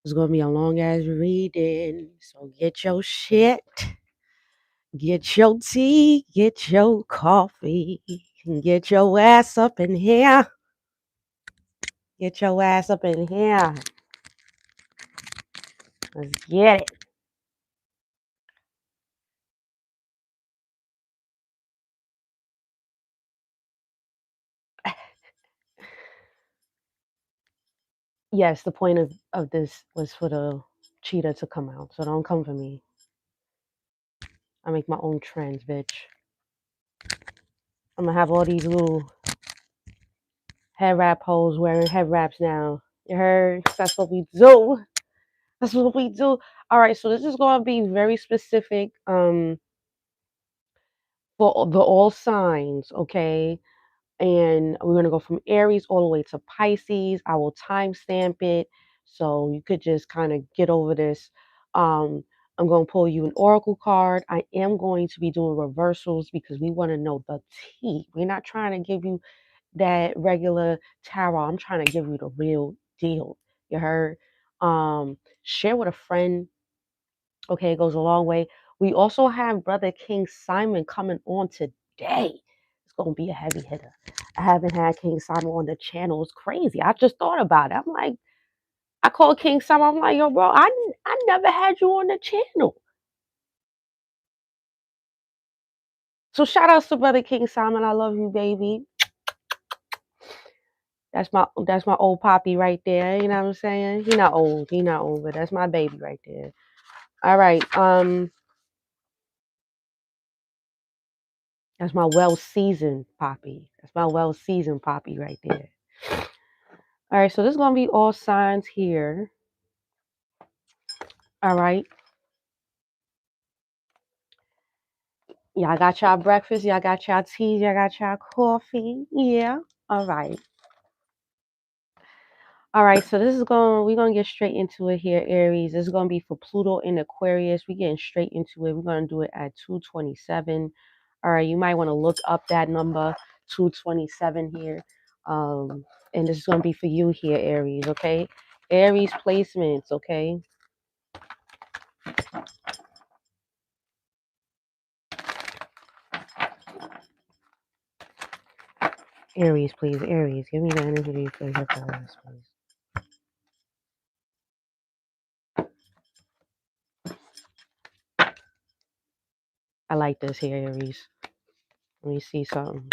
It's going to be a long ass reading. So get your shit, get your tea, get your coffee, and get your ass up in here. Get your ass up in here. Let's get it. Yes, the point of this was for the cheetah to come out. So don't come for me. I make my own trends, bitch. I'm gonna have all these little head wrap hoes wearing head wraps now. You heard? That's what we do. That's what we do. All right, so this is gonna be very specific for the all signs, okay? And we're gonna go from Aries all the way to Pisces. I will timestamp it so you could just kind of get over this. I'm going to pull you an oracle card. I am going to be doing reversals because we want to know the tea. We're not trying to give you that regular tarot. I'm trying to give you the real deal. You heard? Share with a friend. Okay, it goes a long way. We also have Brother King Simon coming on today. It's gonna be a heavy hitter. I haven't had King Simon on the channel. It's crazy. I just thought about it. I'm like, I called King Simon. I'm like, yo, bro, I never had you on the channel. So shout outs to Brother King Simon. I love you, baby. That's my old poppy right there. You know what I'm saying? He not old. He not old, but that's my baby right there. All right. That's my well-seasoned poppy. That's my well-seasoned poppy right there. All right, so this is going to be all signs here. All right. Y'all got y'all breakfast. Y'all got y'all tea. Y'all got y'all coffee. Yeah. All right. All right, so we're going to get straight into it here, Aries. This is going to be for Pluto in Aquarius. We're getting straight into it. We're going to do it at 227. All right, you might want to look up that number, 227 here. And this is going to be for you here, Aries, okay? Aries placements, okay? Aries, please. Aries, give me the energy for your Aquarius, please. I like this here, Aries. Let me see something.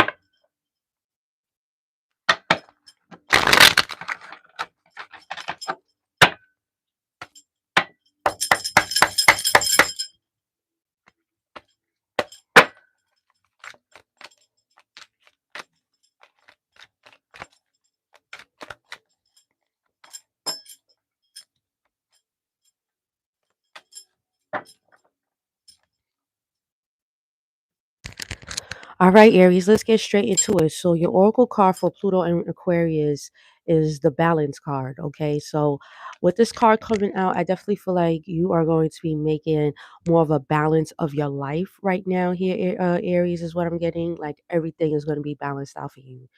All right, Aries, let's get straight into it. So your oracle card for Pluto and Aquarius is the balance card, okay? So with this card coming out, I definitely feel like you are going to be making more of a balance of your life right now here, Aries, is what I'm getting. Like everything is going to be balanced out for you.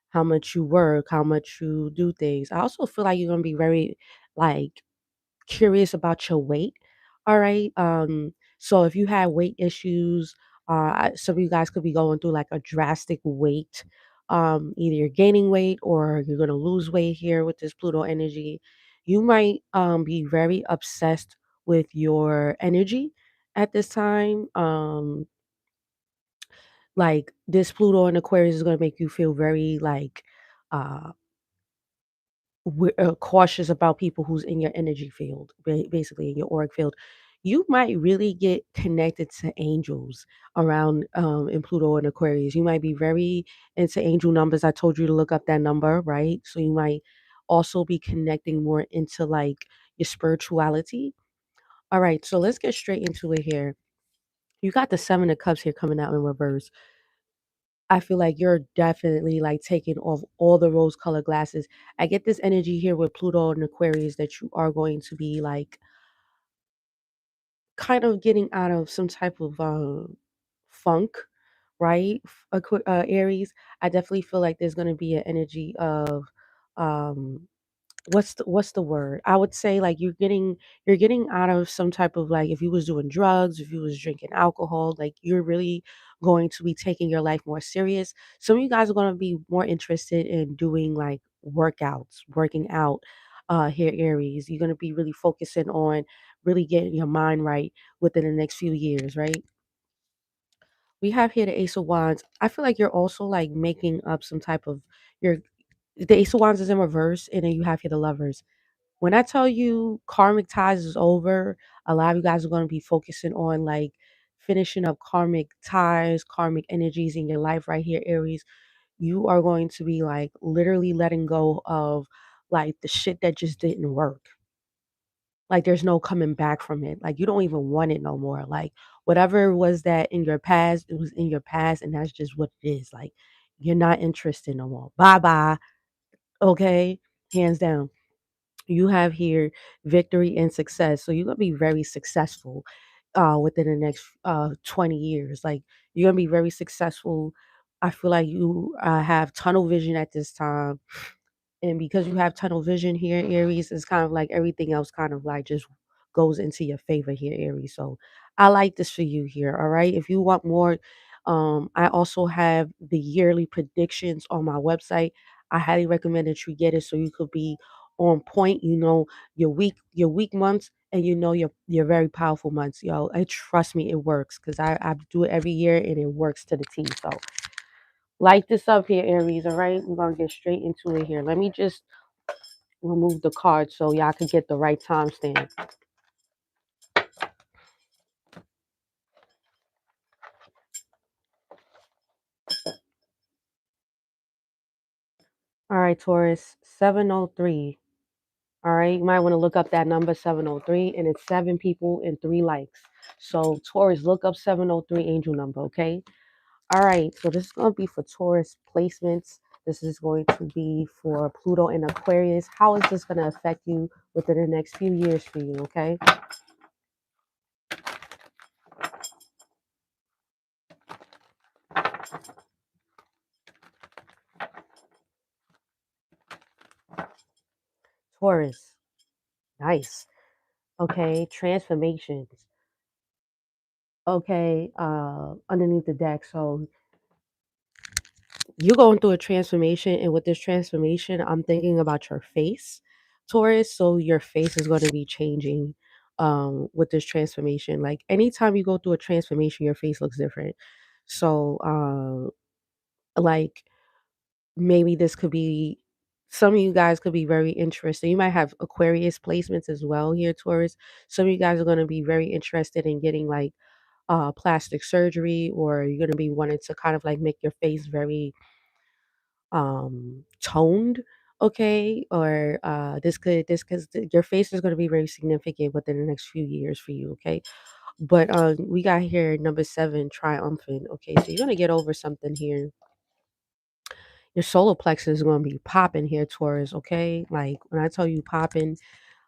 How much you work, how much you do things. I also feel like you're going to be very like curious about your weight. All right. So if you have weight issues, some of you guys could be going through like a drastic weight. Either you're gaining weight or you're gonna lose weight here with this Pluto energy. You might be very obsessed with your energy at this time. Like this Pluto and Aquarius is gonna make you feel very like uh cautious about people who's in your energy field, basically in your auric field. You might really get connected to angels around in Pluto and Aquarius. You might be very into angel numbers. I told you to look up that number, right? So you might also be connecting more into like your spirituality. All right, so let's get straight into it here. You got the Seven of Cups here coming out in reverse. I feel like you're definitely like taking off all the rose colored glasses. I get this energy here with Pluto and Aquarius that you are going to be like kind of getting out of some type of funk, right? Aries. I definitely feel like there's going to be an energy of um what's the word? I would say like you're getting out of some type of like if you was doing drugs, if you was drinking alcohol, like you're really going to be taking your life more serious. Some of you guys are going to be more interested in doing like workouts, working out here Aries. You're going to be really focusing on really getting your mind right within the next few years, right? We have here the Ace of Wands. I feel like you're also like making up some type of your the Ace of Wands is in reverse, and then you have here the Lovers. When I tell you karmic ties is over, a lot of you guys are going to be focusing on like finishing up karmic ties, karmic energies in your life right here, Aries. You are going to be like literally letting go of like the shit that just didn't work. Like there's no coming back from it. Like you don't even want it no more. Like whatever was that in your past, it was in your past, and that's just what it is. Like you're not interested no more. Bye bye. Okay, hands down. You have here victory and success. So you're gonna be very successful within the next 20 years. Like you're gonna be very successful. I feel like you have tunnel vision at this time. And because you have tunnel vision here, Aries, it's kind of like everything else kind of like just goes into your favor here, Aries. So I like this for you here. All right. If you want more, I also have the yearly predictions on my website. I highly recommend that you get it so you could be on point. You know your weak months and you know your very powerful months. Yo, and trust me, it works because I do it every year and it works to the T. So light this up here, Aries. All right. We're gonna get straight into it here. Let me just remove the card so y'all can get the right timestamp. All right, Taurus, 703. All right, you might want to look up that number 703, and it's 7 people and 3 likes. So, Taurus, look up 703 angel number, okay? All right, so this is going to be for Taurus placements. This is going to be for Pluto and Aquarius. How is this going to affect you within the next few years for you, okay? Taurus, nice. Okay, transformations. Okay, underneath the deck. So you're going through a transformation, and with this transformation, I'm thinking about your face, Taurus. So your face is going to be changing with this transformation. Like anytime you go through a transformation, your face looks different. So like maybe this could be some of you guys could be very interested. You might have Aquarius placements as well here, Taurus. Some of you guys are going to be very interested in getting like plastic surgery, or you're going to be wanting to kind of like make your face very toned, okay? Or this because your face is going to be very significant within the next few years for you, okay? But we got here number 7, triumphant. Okay, so you're gonna get over something here. Your solar plexus is gonna be popping here, Taurus. Okay, like when I tell you popping,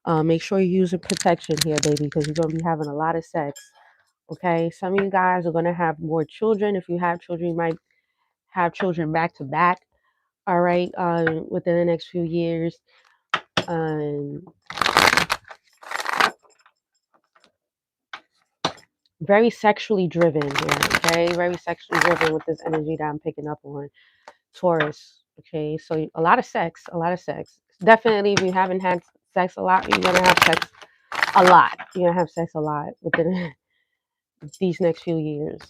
make sure you're using protection here, baby, because you're gonna be having a lot of sex. Okay, some of you guys are gonna have more children. If you have children, you might have children back to back. All right, within the next few years. Um, very sexually driven here, okay? Very sexually driven with this energy that I'm picking up on. Taurus, okay? So a lot of sex, a lot of sex. Definitely, if you haven't had sex a lot, you're gonna have sex a lot. You're gonna have sex a lot within these next few years,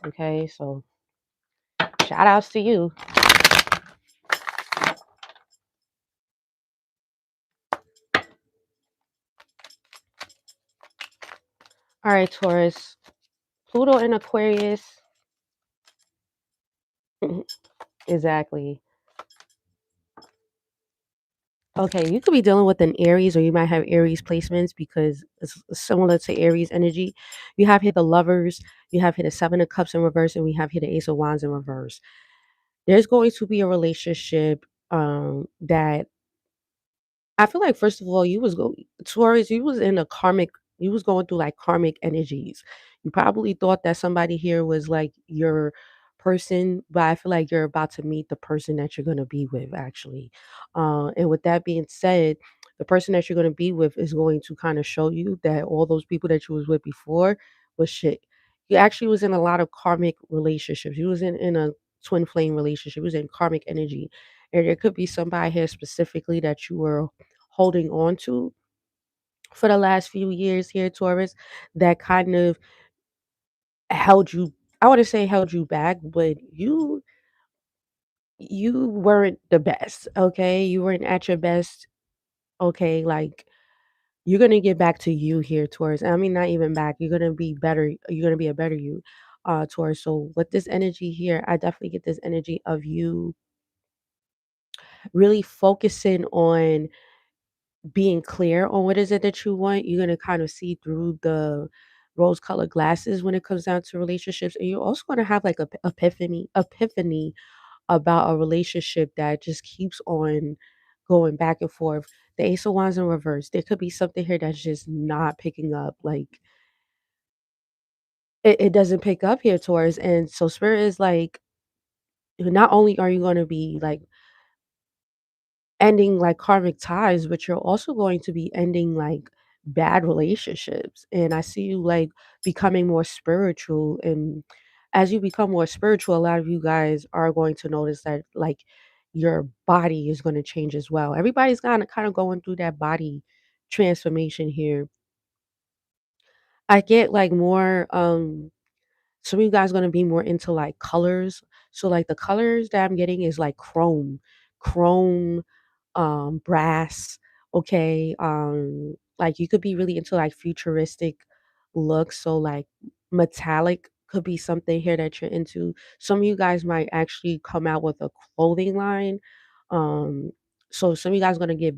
okay? So shout outs to you. All right, Taurus. Pluto in Aquarius. Exactly. Okay, you could be dealing with an Aries, or you might have Aries placements because it's similar to Aries energy. You have here the Lovers, you have here the 7 of Cups in reverse, and we have here the Ace of Wands in reverse. There's going to be a relationship that I feel like first of all, Taurus, you was in a karmic, you was going through like karmic energies. You probably thought that somebody here was like your person, but I feel like you're about to meet the person that you're gonna be with actually. And with that being said, the person that you're going to be with is going to kind of show you that all those people that you was with before was shit. You actually was in a lot of karmic relationships. You was in a twin flame relationship. You was in karmic energy. And there could be somebody here specifically that you were holding on to for the last few years here, Taurus, that kind of held you, I wouldn't say held you back, but you weren't the best, okay? You weren't at your best, okay? Like you're gonna get back to you here, Taurus. I mean, not even back. You're gonna be better. You're gonna be a better you, Taurus. So with this energy here, I definitely get this energy of you really focusing on being clear on what is it that you want. You're gonna kind of see through the rose-colored glasses when it comes down to relationships, and you're also gonna have like a epiphany about a relationship that just keeps on going back and forth. The Ace of Wands in reverse. There could be something here that's just not picking up. Like it doesn't pick up here, Taurus. And so Spirit is like, not only are you going to be like ending like karmic ties, but you're also going to be ending like bad relationships. And I see you like becoming more spiritual. And as you become more spiritual, a lot of you guys are going to notice that like your body is going to change as well. Everybody's kind of going through that body transformation here. I get like more some of you guys gonna be more into like colors. So like the colors that I'm getting is like chrome, brass, okay. Like you could be really into like futuristic looks. So like metallic could be something here that you're into. Some of you guys might actually come out with a clothing line. Um, so some of you guys gonna get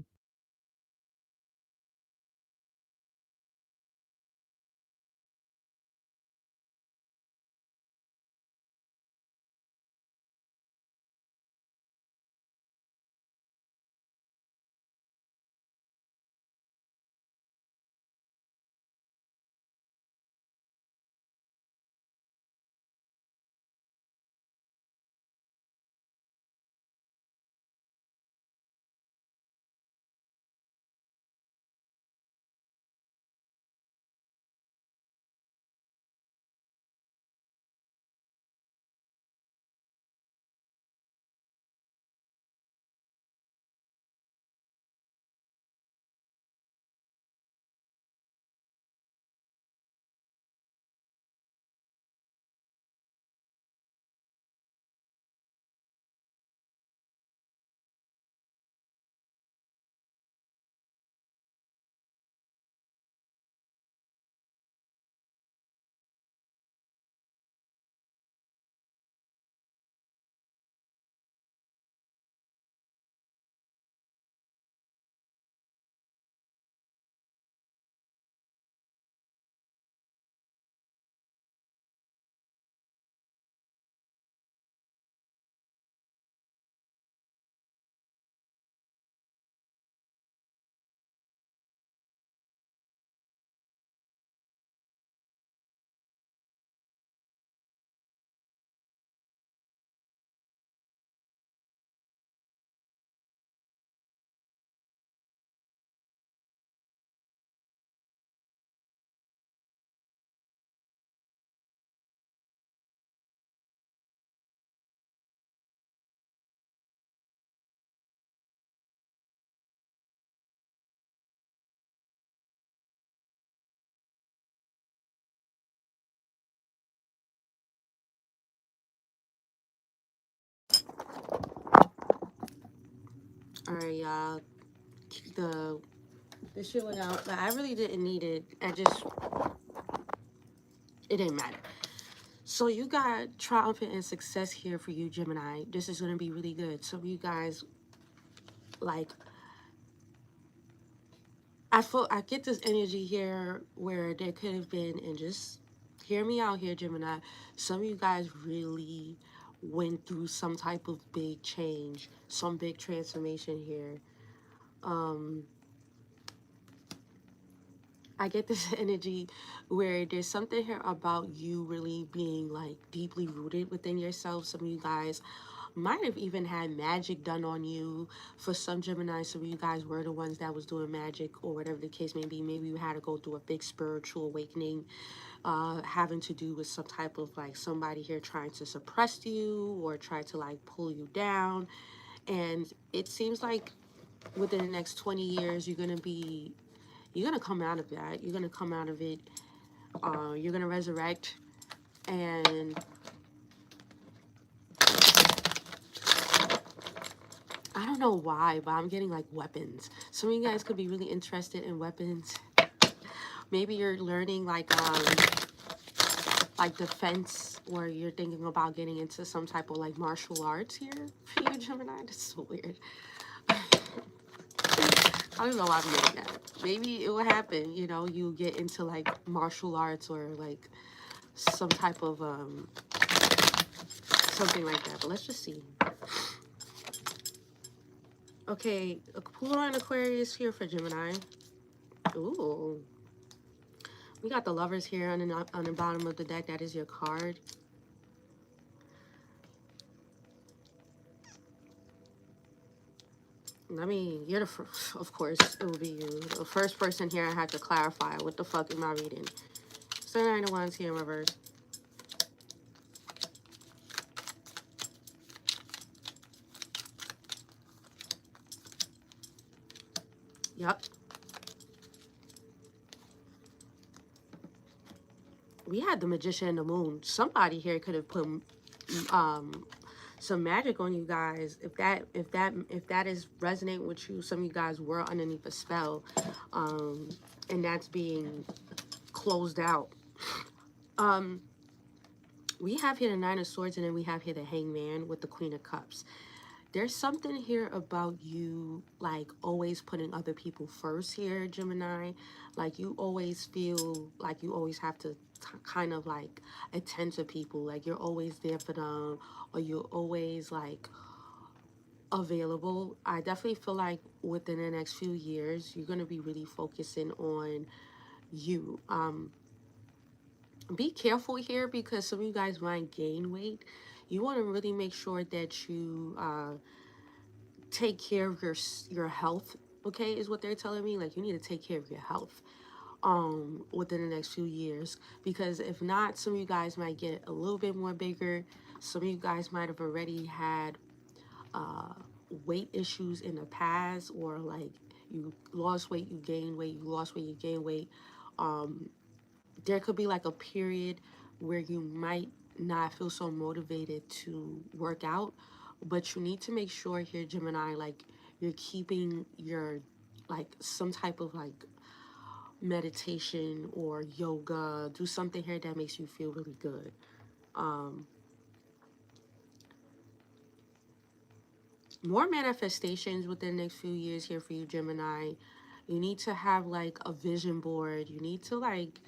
all right, y'all. The this shit went out, but I really didn't need it. It didn't matter. So you got triumphant and success here for you, Gemini. This is gonna be really good. Some of you guys, like, I get this energy here where there could have been, and just hear me out here, Gemini. Some of you guys really went through some type of big change, some big transformation here. Um, I get this energy where there's something here about you really being like deeply rooted within yourself. Some of you guys might have even had magic done on you. For some Gemini, some of you guys were the ones that was doing magic, or whatever the case may be. Maybe you had to go through a big spiritual awakening, having to do with some type of like somebody here trying to suppress you or try to like pull you down. And it seems like within the next 20 years, you're gonna come out of that. You're gonna come out of it. You're gonna resurrect. And I don't know why, but I'm getting like weapons. Some of you guys could be really interested in weapons. Maybe you're learning like defense, or you're thinking about getting into some type of like martial arts here for you, Gemini. That's so weird. I don't know why I'm getting that. Maybe it will happen, you know, you get into like martial arts or like some type of something like that. But let's just see. Okay, Pluto and Aquarius here for Gemini. Ooh. We got the Lovers here on the bottom of the deck. That is your card. I mean, you're the first, of course, it will be you. The first person here I had to clarify. What the fuck am I reading? So 9 of Wands here in reverse. Yep. We had the Magician and the Moon. Somebody here could have put some magic on you guys. If that is resonating with you, some of you guys were underneath a spell, and that's being closed out. We have here the Nine of Swords, and then we have here the Hangman with the Queen of Cups. There's something here about you, like, always putting other people first here, Gemini. Like, you always feel like you always have to kind of, like, attend to people. Like, you're always there for them, or you're always, like, available. I definitely feel like within the next few years, you're going to be really focusing on you. Be careful here, because some of you guys might gain weight. You want to really make sure that you take care of your health, okay, is what they're telling me. Like, you need to take care of your health within the next few years, because if not, some of you guys might get a little bit more bigger. Some of you guys might have already had weight issues in the past, or like you lost weight, you gain weight, you lost weight, you gain weight. There could be like a period where you might not feel so motivated to work out, but you need to make sure here, Gemini, like, you're keeping your, like, some type of like meditation or yoga. Do something here that makes you feel really good. More manifestations within the next few years here for you, Gemini. You need to have like a vision board. You need to like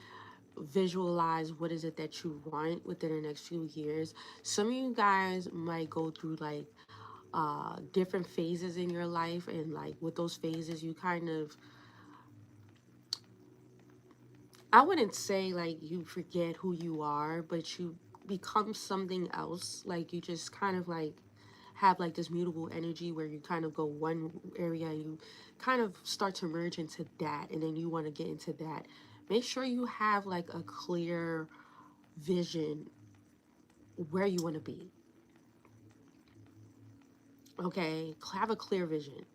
visualize what is it that you want within the next few years. Some of you guys might go through like different phases in your life, and like with those phases you kind of, I wouldn't say like you forget who you are, but you become something else. Like, you just kind of like have like this mutable energy where you kind of go one area and you kind of start to merge into that, and then you want to get into that. Make sure you have like a clear vision where you want to be. Okay, have a clear vision.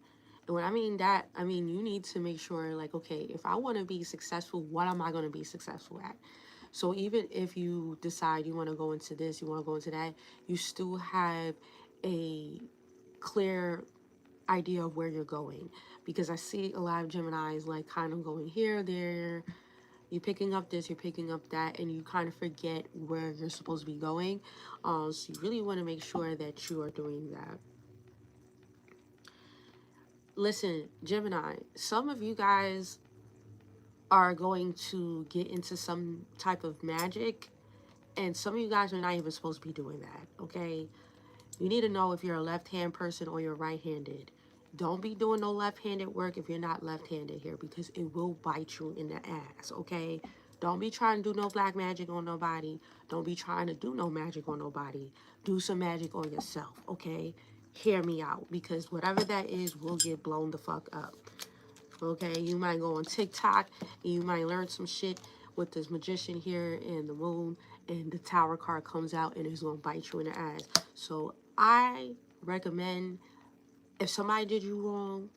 And when I mean that, I mean you need to make sure, like, okay, if I want to be successful, what am I going to be successful at? So even if you decide you want to go into this, you want to go into that, you still have a clear idea of where you're going. Because I see a lot of Geminis like kind of going here, there, you're picking up this, you're picking up that, and you kind of forget where you're supposed to be going. So you really want to make sure that you are doing that. Listen, Gemini, some of you guys are going to get into some type of magic, and some of you guys are not even supposed to be doing that, okay? You need to know if you're a left-hand person or you're right-handed. Don't be doing no left-handed work if you're not left-handed here, because it will bite you in the ass, okay? Don't be trying to do no black magic on nobody. Don't be trying to do no magic on nobody. Do some magic on yourself, okay? Hear me out, because whatever that is will get blown the fuck up. Okay, you might go on TikTok and you might learn some shit with this magician here and the moon, and the tower card comes out and it's gonna bite you in the ass. So I recommend, if somebody did you wrong,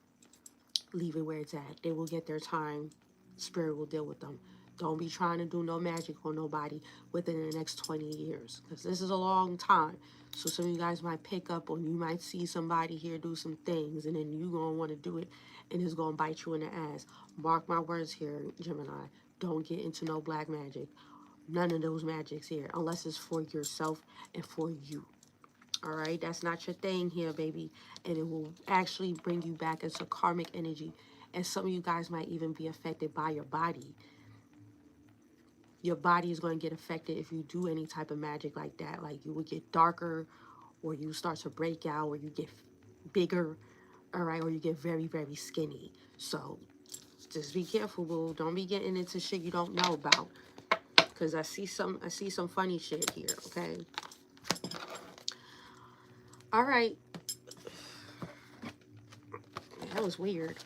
leave it where it's at. They will get their time. Spirit will deal with them. Don't be trying to do no magic on nobody within the next 20 years, because this is a long time. So some of you guys might pick up on, you might see somebody here do some things, and then you gonna want to do it, and it's gonna bite you in the ass. Mark my words here, Gemini. Don't get into no black magic. None of those magics here, unless it's for yourself and for you. All right, that's not your thing here, baby. And it will actually bring you back into karmic energy. And some of you guys might even be affected by your body. Your body is going to get affected if you do any type of magic like that. Like you will get darker, or you start to break out, or you get bigger, all right, or you get very, very skinny. So just be careful, boo. Don't be getting into shit you don't know about. Because I see some funny shit here, okay? All right. That was weird.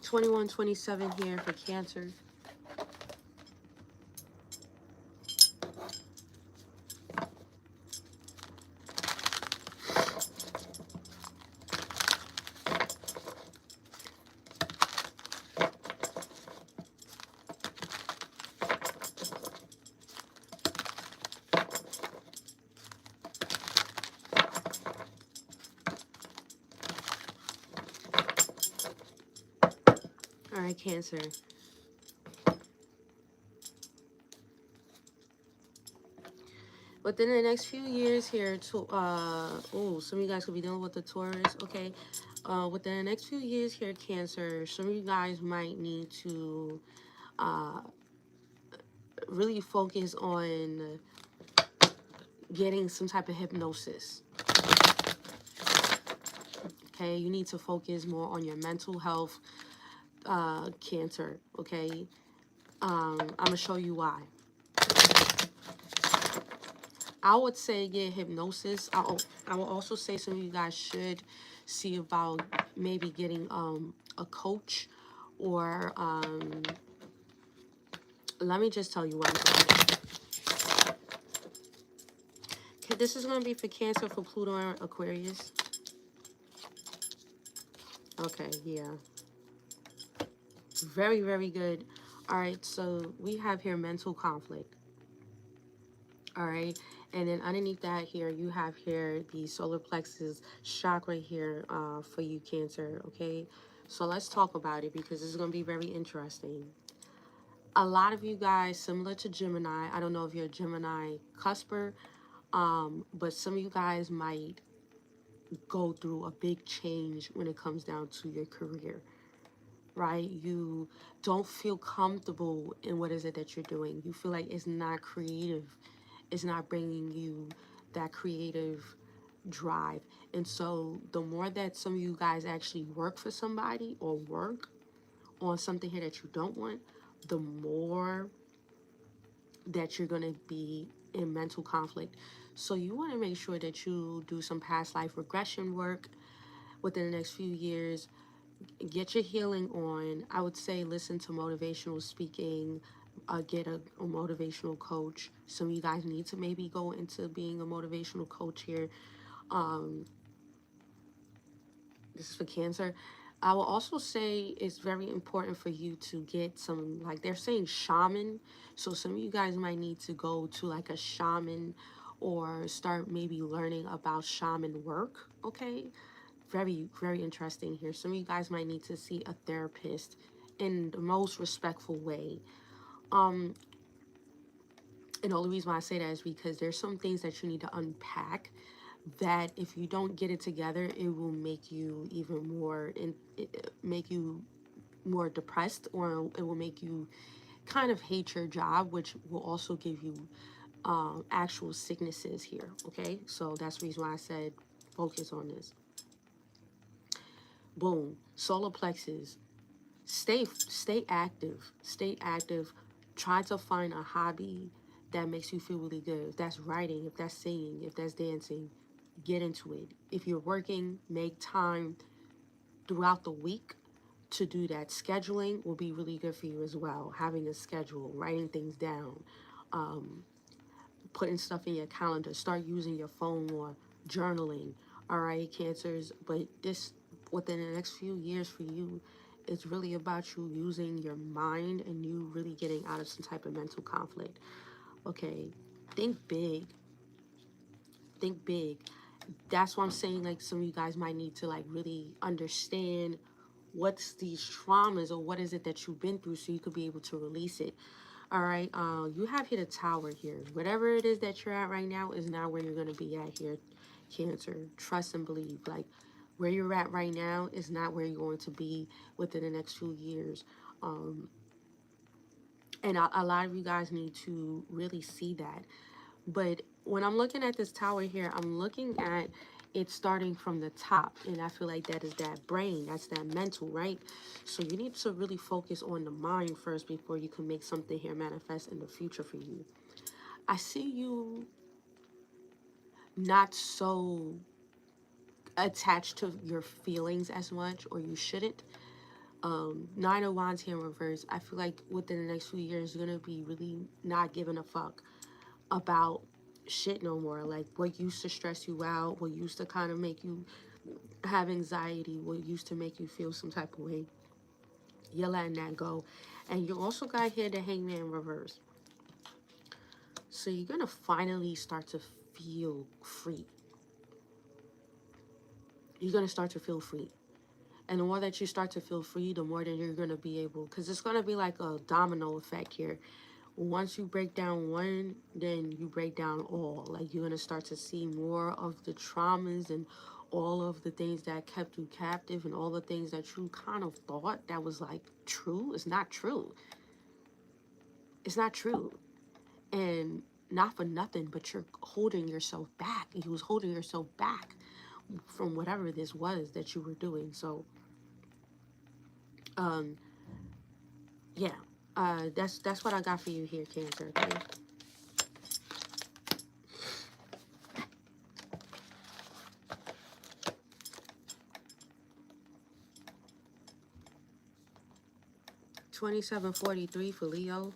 2127 here for Cancer. All right, Cancer. Within the next few years here, to some of you guys could be dealing with the Taurus, okay? Within the next few years here, Cancer, some of you guys might need to really focus on getting some type of hypnosis. Okay, you need to focus more on your mental health, Cancer, okay? I'm gonna show you why. I would say get hypnosis. I will also say some of you guys should see about maybe getting a coach, or let me just tell you what I'm doing. Okay, this is going to be for Cancer, for Pluto and Aquarius. Okay, yeah. Very, very good. All right, so we have here mental conflict. All right, and then underneath that here, you have here the solar plexus chakra here for you, Cancer, okay? So let's talk about it, because this is going to be very interesting. A lot of you guys, similar to Gemini, I don't know if you're a Gemini cusper, but some of you guys might go through a big change when it comes down to your career, right? You don't feel comfortable in what is it that you're doing. You feel like it's not creative. It's not bringing you that creative drive. And so the more that some of you guys actually work for somebody, or work on something here that you don't want, the more that you're going to be in mental conflict. So you want to make sure that you do some past life regression work within the next few years. Get your healing on. I would say listen to motivational speaking, get a motivational coach. Some of you guys need to maybe go into being a motivational coach here. This is for Cancer. I will also say it's very important for you to get some, like they're saying, shaman. So some of you guys might need to go to like a shaman, or start maybe learning about shaman work, okay? Very, very interesting here. Some of you guys might need to see a therapist in the most respectful way. And the only reason why I say that is because there's some things that you need to unpack, that if you don't get it together, it will make you even more, make you more depressed, or it will make you kind of hate your job, which will also give you actual sicknesses here, okay? So that's the reason why I said focus on this. Boom. Solar plexus. Stay active. Stay active. Try to find a hobby that makes you feel really good. If that's writing, if that's singing, if that's dancing, get into it. If you're working, make time throughout the week to do that. Scheduling will be really good for you as well. Having a schedule, writing things down, putting stuff in your calendar, start using your phone more, journaling. All right, Cancers. But this, within the next few years for you, it's really about you using your mind and you really getting out of some type of mental conflict. Okay, think big. Think big. That's why I'm saying, like, some of you guys might need to, like, really understand what's these traumas or what is it that you've been through so you could be able to release it. All right, you have hit a tower here. Whatever it is that you're at right now is not where you're going to be at here, Cancer. Trust and believe. Like, where you're at right now is not where you're going to be within the next few years. And a lot of you guys need to really see that. But when I'm looking at this tower here, I'm looking at it starting from the top. And I feel like that is that brain. That's that mental, right? So you need to really focus on the mind first before you can make something here manifest in the future for you. I see you not so attached to your feelings as much, or you shouldn't. Nine of Wands here in reverse. I feel like within the next few years, you're going to be really not giving a fuck about shit no more. Like, what used to stress you out, what used to kind of make you have anxiety, what used to make you feel some type of way, you're letting that go. And you also got here the Hangman in reverse. So you're going to finally start to feel free. You're going to start to feel free. And the more that you start to feel free, the more that you're going to be able, because it's going to be like a domino effect here. Once you break down one, then you break down all. Like, you're going to start to see more of the traumas and all of the things that kept you captive and all the things that you kind of thought that was like true. It's not true. It's not true. And not for nothing, but you're holding yourself back. You was holding yourself back from whatever this was that you were doing. So, yeah. That's what I got for you here, Cancer, okay? $27.43 for Leo.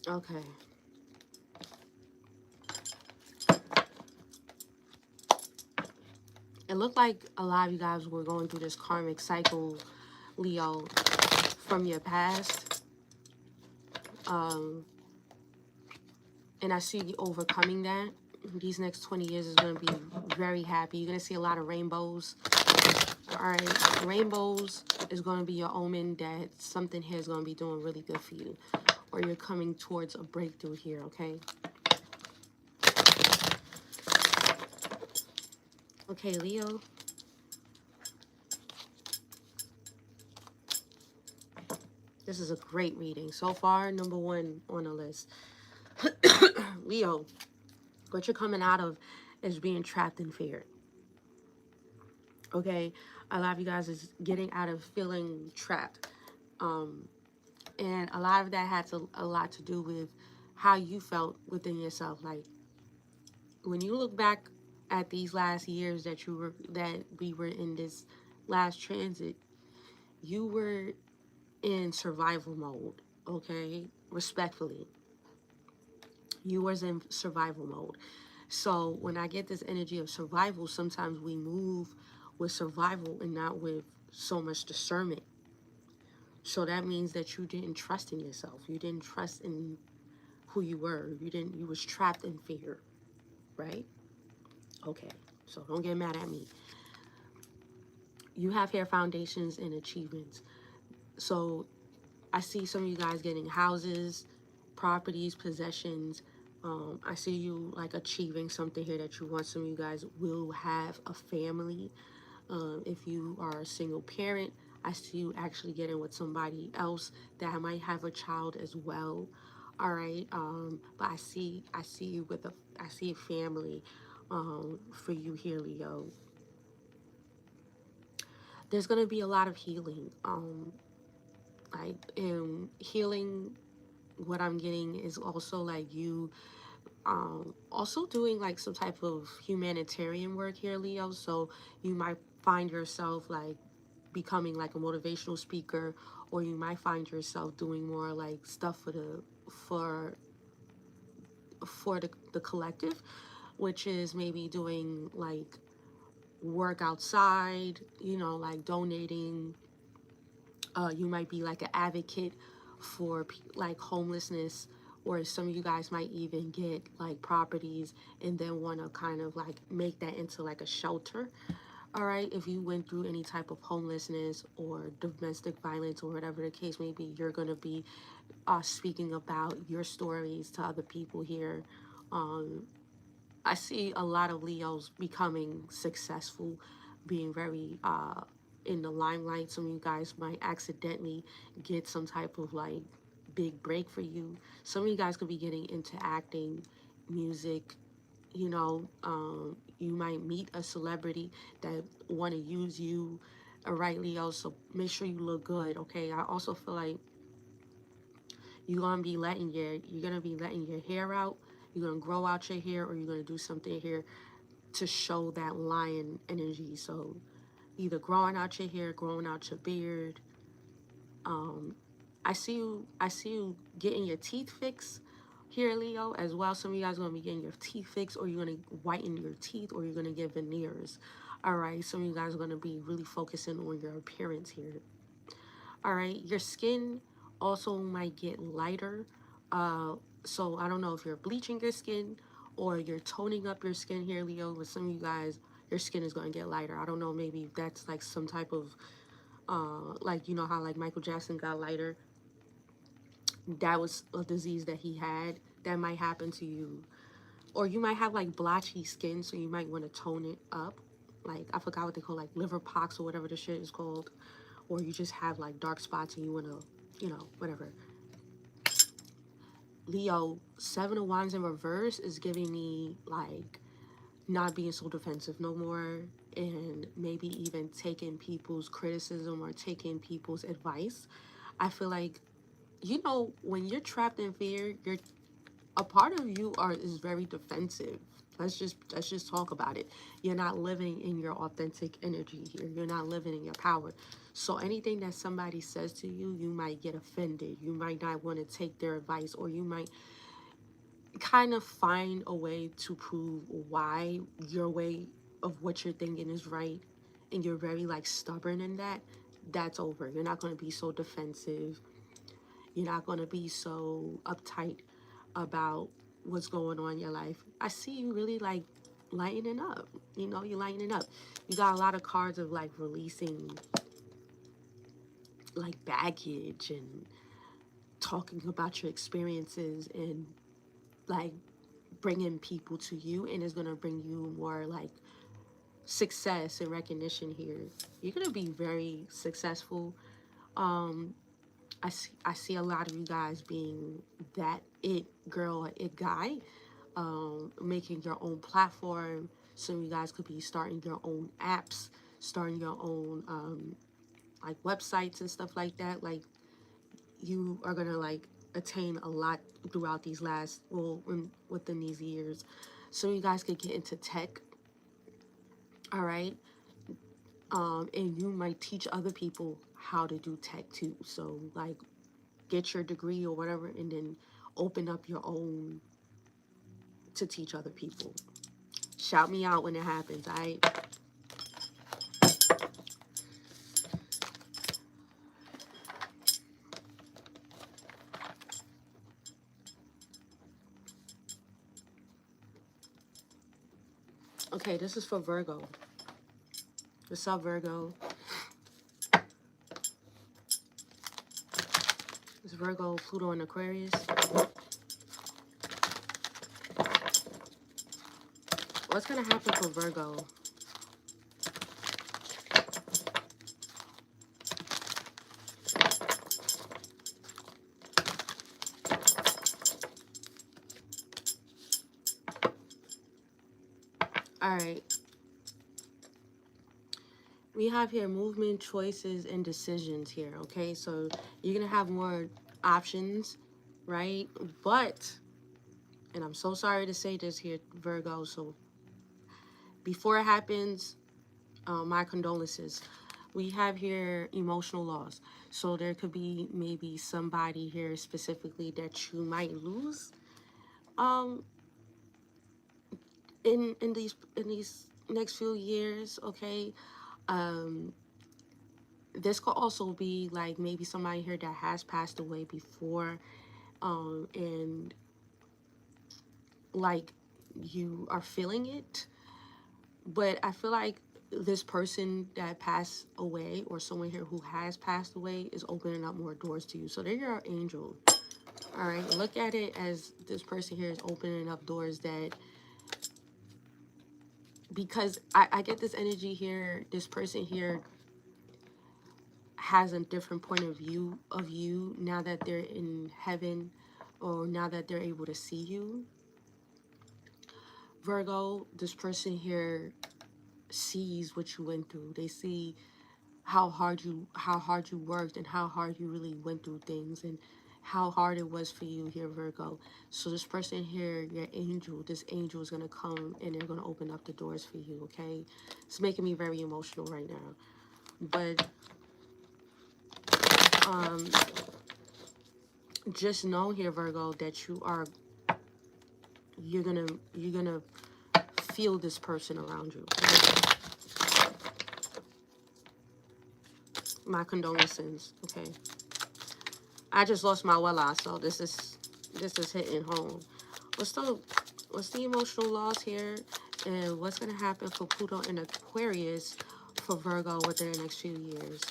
Okay. It looked like a lot of you guys were going through this karmic cycle, Leo, from your past. And I see you overcoming that. These next 20 years is going to be very happy. You're going to see a lot of rainbows. All right. Rainbows is going to be your omen that something here is going to be doing really good for you. Or you're coming towards a breakthrough here, okay? Okay, Leo. This is a great reading. So far, number one on the list. Leo, what you're coming out of is being trapped in fear. Okay? A lot of you guys is getting out of feeling trapped. And a lot of that had a lot to do with how you felt within yourself. Like, when you look back at these last years that we were in this last transit, you were in survival mode, okay? Respectfully. You was in survival mode. So when I get this energy of survival, sometimes we move with survival and not with so much discernment. So that means that you didn't trust in yourself. You didn't trust in who you were. You was trapped in fear, right? Okay, so don't get mad at me. You have here foundations and achievements. So I see some of you guys getting houses, properties, possessions. I see you like achieving something here that you want. Some of you guys will have a family. If you are a single parent, I see you actually getting with somebody else that might have a child as well. All right. But I see you with I see a family for you here, Leo. There's gonna be a lot of healing. Like healing, what I'm getting is also like you also doing like some type of humanitarian work here, Leo. So you might find yourself like becoming like a motivational speaker, or you might find yourself doing more like stuff for the collective, which is maybe doing like work outside, you know, like donating. You might be like an advocate for like homelessness, or some of you guys might even get like properties and then want to kind of like make that into like a shelter. All right, if you went through any type of homelessness or domestic violence or whatever the case may be, you're going to be speaking about your stories to other people here. um, I see a lot of Leos becoming successful, being very in the limelight. Some of you guys might accidentally get some type of like big break for you. Some of you guys could be getting into acting, music. You know, you might meet a celebrity that want to use you. All right, Leo. So make sure you look good. Okay. I also feel like you're gonna be letting your hair out. You're gonna grow out your hair, or you're gonna do something here to show that lion energy. So either growing out your hair, growing out your beard. Um, I see you getting your teeth fixed here, Leo, as well. Some of you guys are gonna be getting your teeth fixed, or you're gonna whiten your teeth, or you're gonna get veneers. All right, some of you guys are gonna be really focusing on your appearance here. All right, your skin also might get lighter. Uh, so I don't know if you're bleaching your skin or you're toning up your skin here, Leo. With some of you guys, your skin is going to get lighter. I don't know, maybe that's like some type of, like, you know how like Michael Jackson got lighter. That was a disease that he had. That might happen to you. Or you might have like blotchy skin, so you might want to tone it up. Like, I forgot what they call, like liver pox or whatever the shit is called. Or you just have like dark spots and you want to, you know, whatever. Leo, Seven of Wands in reverse is giving me like not being so defensive no more, and maybe even taking people's criticism or taking people's advice. I feel like, you know, when you're trapped in fear, you're a part of you is very defensive. Let's just talk about it. You're not living in your authentic energy here. You're not living in your power. So anything that somebody says to you, you might get offended. You might not want to take their advice, or you might kind of find a way to prove why your way of what you're thinking is right, and you're very like stubborn in that. That's over. You're not going to be so defensive. You're not going to be so uptight about what's going on in your life. I see you really like lightening up. You know, you're lightening up. You got a lot of cards of like releasing like baggage and talking about your experiences and like bringing people to you, and it's going to bring you more like success and recognition here. You're going to be very successful. um I see a lot of you guys being that it girl, it guy, making your own platform. Some of you guys could be starting your own apps, starting your own like websites and stuff like that. Like, you are gonna like attain a lot throughout these last, well, within these years. Some of you guys could get into tech. All right. And you might teach other people how to do tech too. So like, get your degree or whatever, and then open up your own to teach other people. Shout me out when it happens. Okay, this is for Virgo. What's up, Virgo? Virgo, Pluto, and Aquarius. What's going to happen for Virgo? All right. We have here movement, choices, and decisions here, okay? So you're going to have more options, right? But, and I'm so sorry to say this here, Virgo, so before it happens, my condolences. We have here emotional loss. So there could be maybe somebody here specifically that you might lose in these next few years, okay? This could also be like maybe somebody here that has passed away before, and like you are feeling it. But I feel like this person that passed away, or someone here who has passed away, is opening up more doors to you. So they're your angel. All right, look at it as this person here is opening up doors that, because I get this energy here, this person here has a different point of view of you now that they're in heaven, or now that they're able to see you. Virgo, this person here sees what you went through. They see how hard you worked, and how hard you really went through things, and how hard it was for you here, Virgo. So this person here, your angel, this angel is going to come and they're going to open up the doors for you, okay? It's making me very emotional right now. But just know here, Virgo, that you're gonna feel this person around you, okay? My condolences, okay? I just lost my 𝕚𝖆𝖚, so this is hitting home. What's the emotional loss here, and what's gonna happen for Pluto and Aquarius for Virgo within the next few years?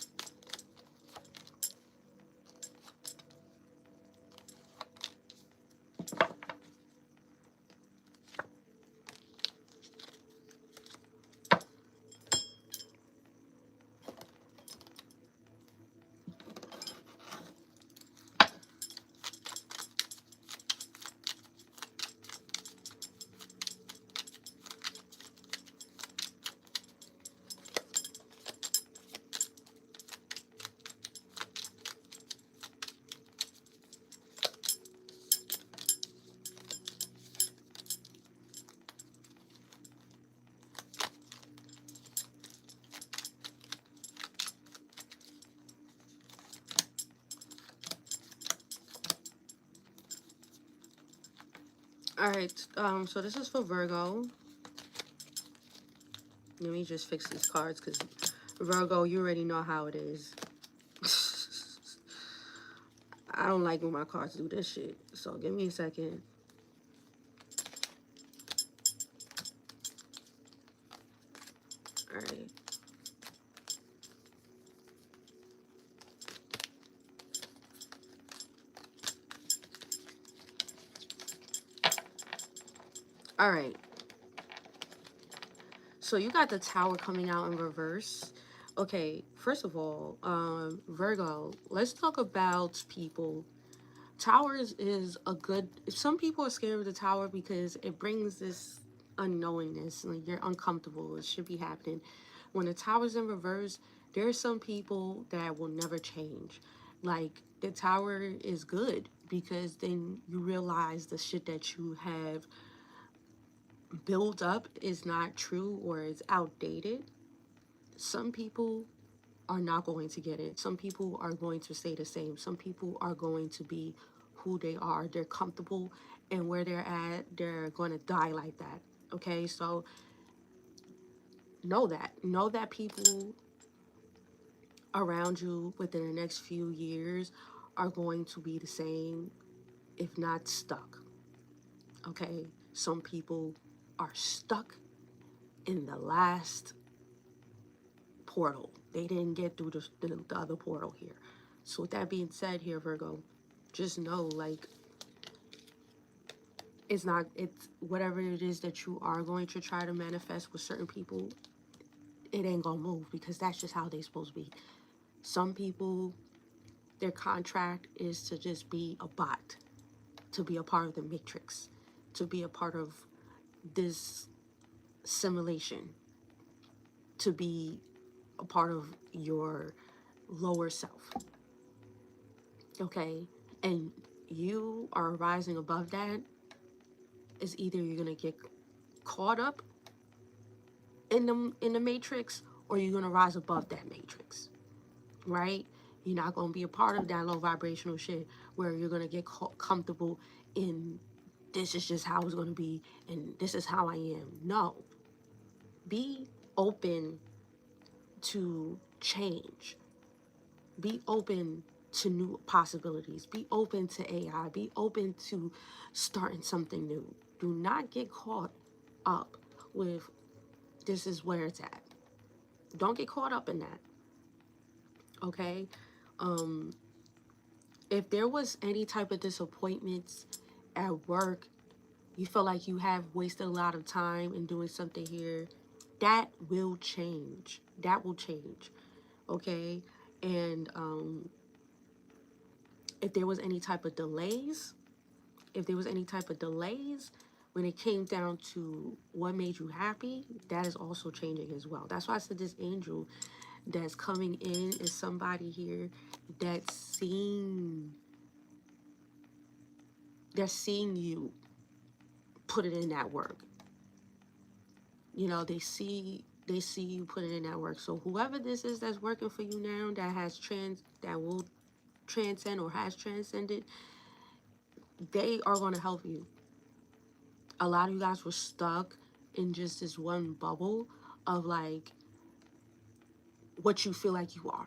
All right, so this is for Virgo. Let me just fix these cards, because Virgo, you already know how it is. I don't like when my cards do this shit, so give me a second. All right. All right. So you got the Tower coming out in reverse. Okay, first of all, Virgo, let's talk about people. Towers is a good, some people are scared of the Tower because it brings this unknowingness, like you're uncomfortable, it should be happening. When the Tower's in reverse, there are some people that will never change. Like, the Tower is good because then you realize the shit that you have built up is not true, or is outdated. Some people are not going to get it. Some people are going to stay the same. Some people are going to be who they are. They're comfortable, and where they're at, they're going to die like that. Okay, so know that people around you within the next few years are going to be the same, if not stuck. Okay, some people are stuck in the last portal. They didn't get through the other portal here. So with that being said here, Virgo, just know, like, it's whatever it is that you are going to try to manifest with certain people, it ain't gonna move, because that's just how they supposed to be. Some people, their contract is to just be a bot, to be a part of the matrix, to be a part of this simulation, to be a part of your lower self. Okay? And you are rising above that. Is either you're gonna get caught up in the matrix, or you're gonna rise above that matrix, right? You're not gonna be a part of that low vibrational shit where you're gonna get comfortable in this is just how it's gonna be and this is how I am. No, be open to change. Be open to new possibilities. Be open to AI. Be open to starting something new. Do not get caught up with this is where it's at. Don't get caught up in that. Okay? If there was any type of disappointments at work, you feel like you have wasted a lot of time in doing something here, that will change. That will change. Okay? And if there was any type of delays, when it came down to what made you happy, that is also changing as well. That's why I said this angel that's coming in is somebody here that's seeing you put it in that work. You know, they see you put it in that work. So whoever this is that's working for you now, that will transcend or has transcended, they are going to help you. A lot of you guys were stuck in just this one bubble of like what you feel like you are.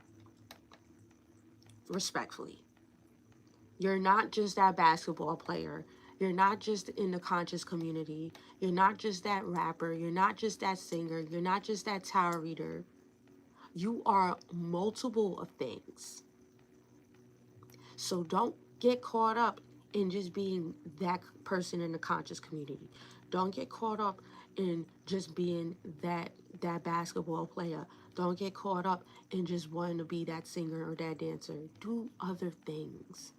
Respectfully, you're not just that basketball player. You're not just in the conscious community. You're not just that rapper. You're not just that singer. You're not just that tarot reader. You are multiple of things. So don't get caught up in just being that person in the conscious community. Don't get caught up in just being that basketball player. Don't get caught up in just wanting to be that singer or that dancer. Do other things.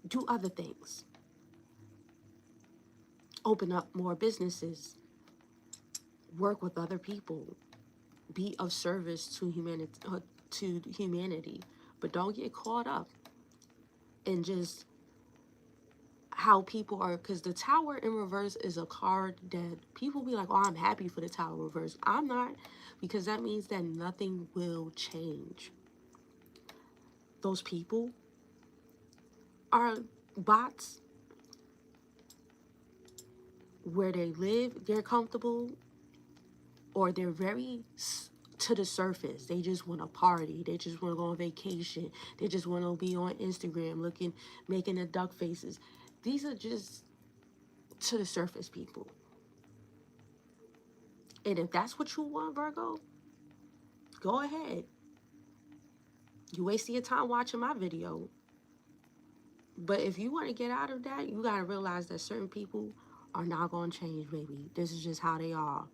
Do other things. Open up more businesses. Work with other people. Be of service to humanity. But don't get caught up in just how people are, because the Tower in reverse is a card that people be like, oh, I'm happy for the Tower in reverse. I'm not, because that means that nothing will change. Those people are bots. Where they live, they're comfortable, or they're very to the surface. They just want to party. They just want to go on vacation. They just want to be on Instagram making the duck faces. These are just to the surface people. And if that's what you want, Virgo, go ahead. You wasting your time watching my video. But if you want to get out of that, you got to realize that certain people are not going to change, baby. This is just how they are.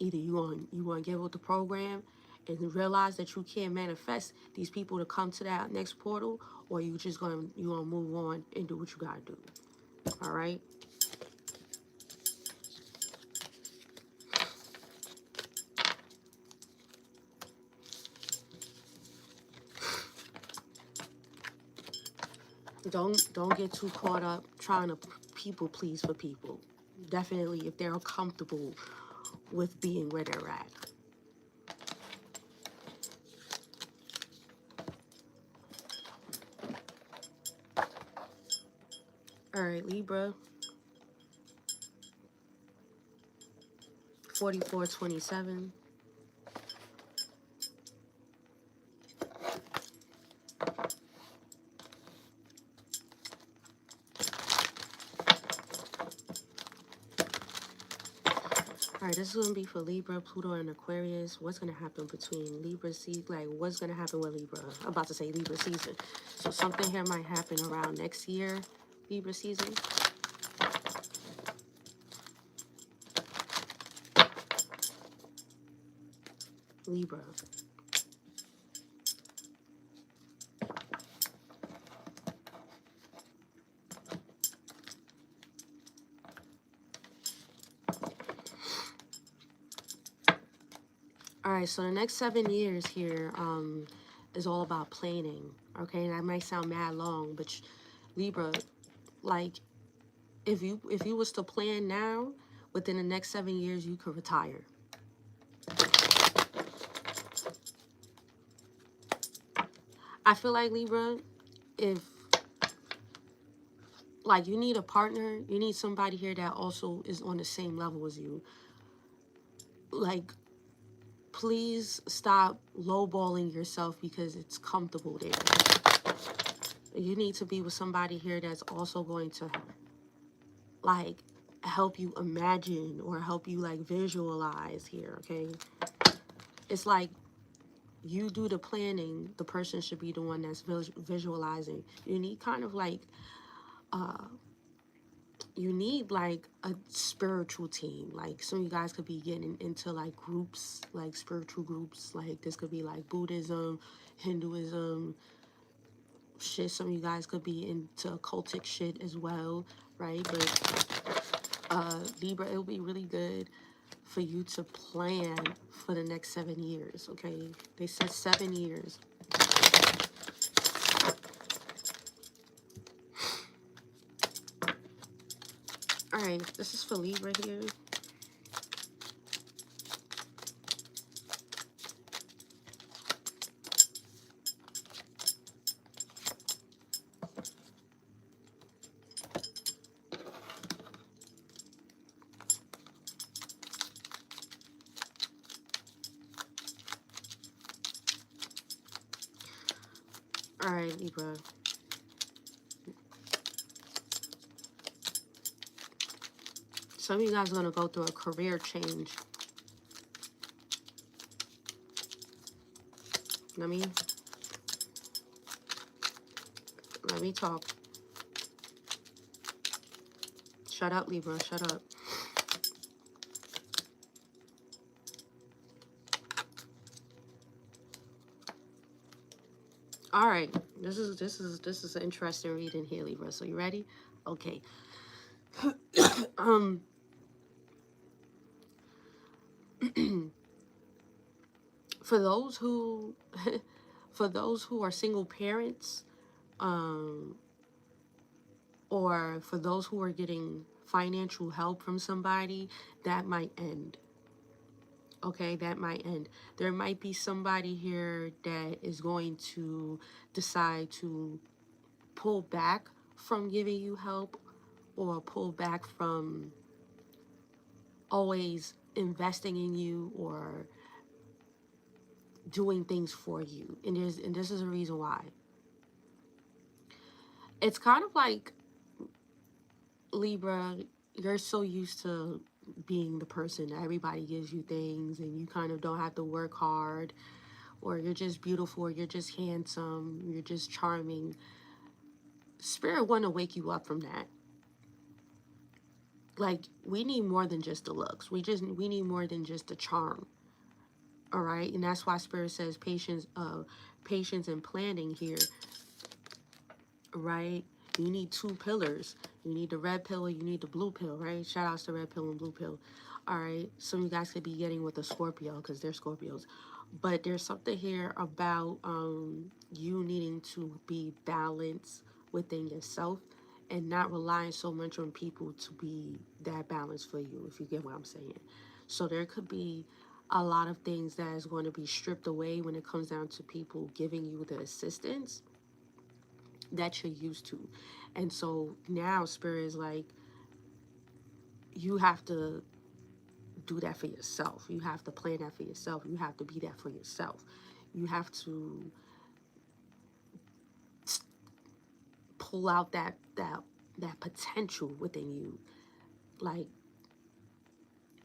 Either you want to get with the program and realize that you can't manifest these people to come to that next portal, or you gonna move on and do what you got to do. All right? Don't get too caught up trying to people please for people. Definitely if they're comfortable with being where they're at. All right, Libra. 4427. All right, this is going to be for Libra, Pluto, and Aquarius. What's going to happen between Libra season? Like, what's going to happen with Libra? I'm about to say Libra season. So something here might happen around next year, Libra season. Libra. All right, so the next 7 years here is all about planning. Okay, and that might sound mad long, but Libra, like, if you was to plan now, within the next 7 years, you could retire. I feel like Libra, if like you need a partner, you need somebody here that also is on the same level as you. Like, please stop lowballing yourself because it's comfortable there. You need to be with somebody here that's also going to like help you imagine or help you like visualize here, okay? It's like you do the planning, the person should be the one that's visualizing. You need kind of like you need like a spiritual team. Like some of you guys could be getting into like groups, like spiritual groups. Like this could be like Buddhism, Hinduism, shit. Some of you guys could be into occultic shit as well, right? But Libra, it'll be really good for you to plan for the next 7 years, okay? They said 7 years. All right, this is for Libra here. All right, Libra. Some of you guys are going to go through a career change. Let me talk. Shut up, Libra. Shut up. All right. This is an interesting reading here, Libra. So you ready? Okay. For those who are single parents, or for those who are getting financial help from somebody, that might end. Okay, that might end. There might be somebody here that is going to decide to pull back from giving you help, or pull back from always investing in you or doing things for you. And this is a reason why. It's kind of like, Libra, you're so used to being the person that everybody gives you things and you kind of don't have to work hard, or you're just beautiful, or you're just handsome, you're just charming. Spirit want to wake you up from that. Like, we need more than just the looks. We need more than just the charm. All right, and that's why Spirit says patience and planning here, right? You need 2 pillars. You need the red pill, or you need the blue pill, right? Shout outs to red pill and blue pill. All right, some of you guys could be getting with a Scorpio because they're Scorpios. But there's something here about you needing to be balanced within yourself and not relying so much on people to be that balance for you, if you get what I'm saying. So there could be a lot of things that is going to be stripped away when it comes down to people giving you the assistance that you're used to. And so now Spirit is like, you have to do that for yourself. You have to plan that for yourself. You have to be that for yourself. You have to pull out that potential within you. Like,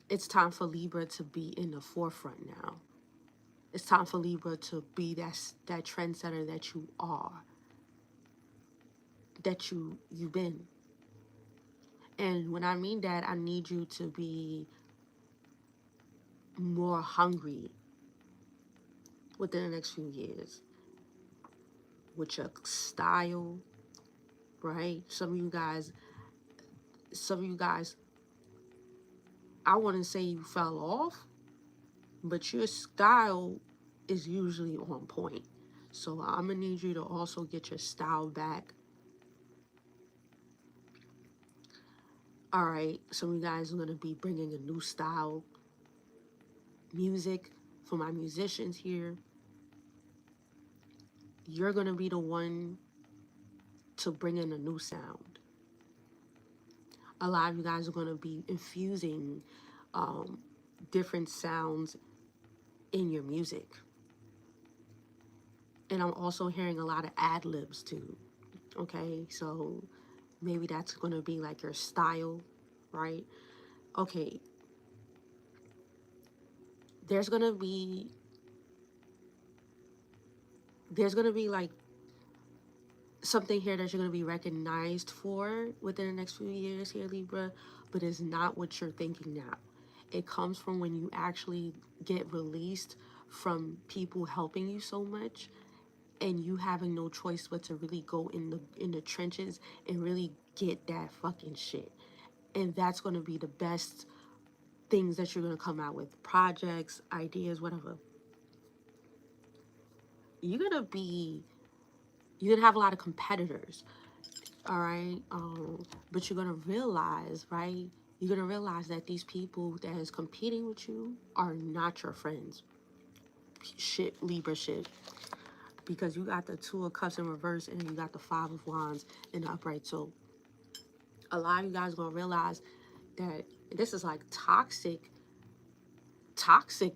It's time for Libra to be in the forefront now. It's time for Libra to be that trendsetter that you are, that you've been. And when I mean that, I need you to be more hungry within the next few years with your style, right? Some of you guys, I wouldn't say you fell off, but your style is usually on point. So I'm gonna need you to also get your style back. All right, some of you guys are gonna be bringing a new style music for my musicians here. You're gonna be the one to bring in a new sound. A lot of you guys are gonna be infusing different sounds in your music. And I'm also hearing a lot of ad-libs too. Okay, so maybe that's gonna be like your style, right? Okay, there's gonna be like something here that you're going to be recognized for within the next few years here, Libra, but it's not what you're thinking now. It comes from when you actually get released from people helping you so much and you having no choice but to really go in the trenches and really get that fucking shit. And that's going to be the best things that you're going to come out with, projects, ideas, whatever. You're going to have a lot of competitors. All right, but you're gonna realize, right? You're gonna realize that these people that is competing with you are not your friends. Shit, Libra shit, because you got the Two of Cups in reverse and you got the Five of Wands in the upright. So a lot of you guys are gonna realize that this is like toxic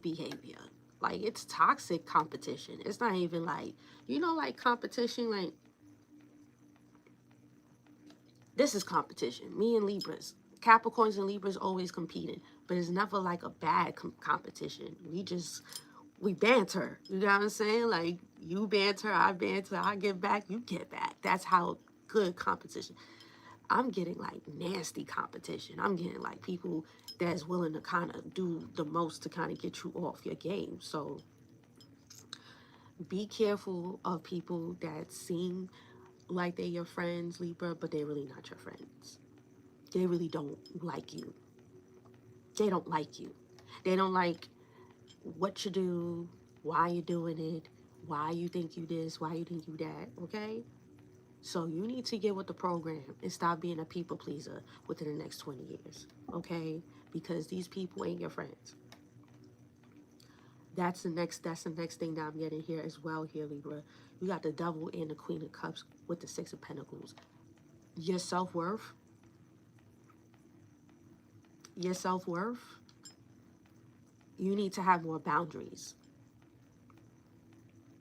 behavior. Like, it's toxic competition. It's not even like, like competition, like, this is competition. Me and Libras. Capricorns and Libras always competing. But it's never like a bad competition. We banter. You know what I'm saying? Like, you banter, I get back, you get back. That's how good competition. I'm getting like nasty competition. I'm getting like people that's willing to kind of do the most to kind of get you off your game. So be careful of people that seem like they're your friends, Libra, but they're really not your friends. They really don't like you. They don't like you. They don't like what you do, why you're doing it, why you think you this, why you think you that, okay? So you need to get with the program and stop being a people pleaser within the next 20 years, okay? Because these people ain't your friends. That's the next thing that I'm getting here as well here, Libra. You got the Devil and the Queen of Cups with the Six of Pentacles. Your self-worth, you need to have more boundaries.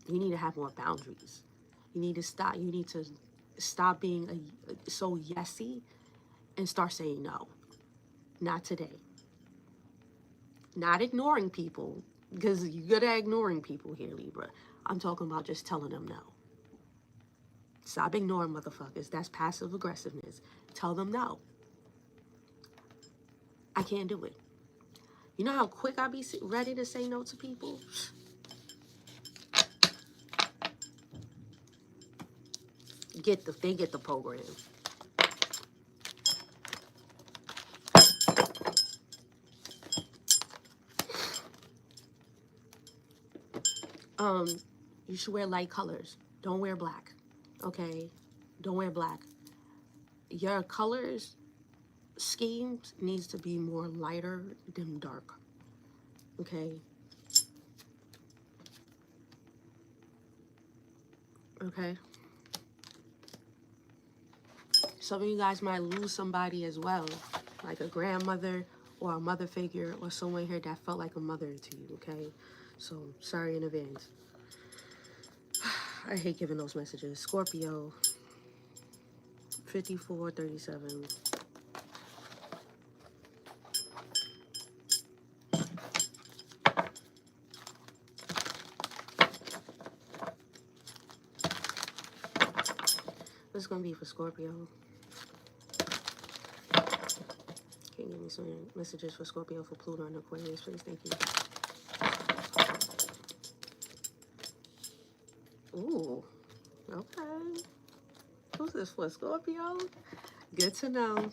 You need to have more boundaries. You need to stop being so yesy and start saying no. Not today. Not ignoring people, because you're good at ignoring people here, Libra. I'm talking about just telling them no. Stop ignoring motherfuckers. That's passive aggressiveness. Tell them no. I can't do it. You know how quick I be ready to say no to people? They get the program. You should wear light colors. Don't wear black. Okay? Don't wear black. Your colors schemes needs to be more lighter than dark. Okay? Okay? Some of you guys might lose somebody as well, like a grandmother or a mother figure or someone here that felt like a mother to you, okay? So, sorry in advance. I hate giving those messages. Scorpio, 5437. This is going to be for Scorpio. Can you give me some messages for Scorpio, for Pluto, and Aquarius, please? Thank you. Ooh, okay. Who's this for, Scorpio? Good to know.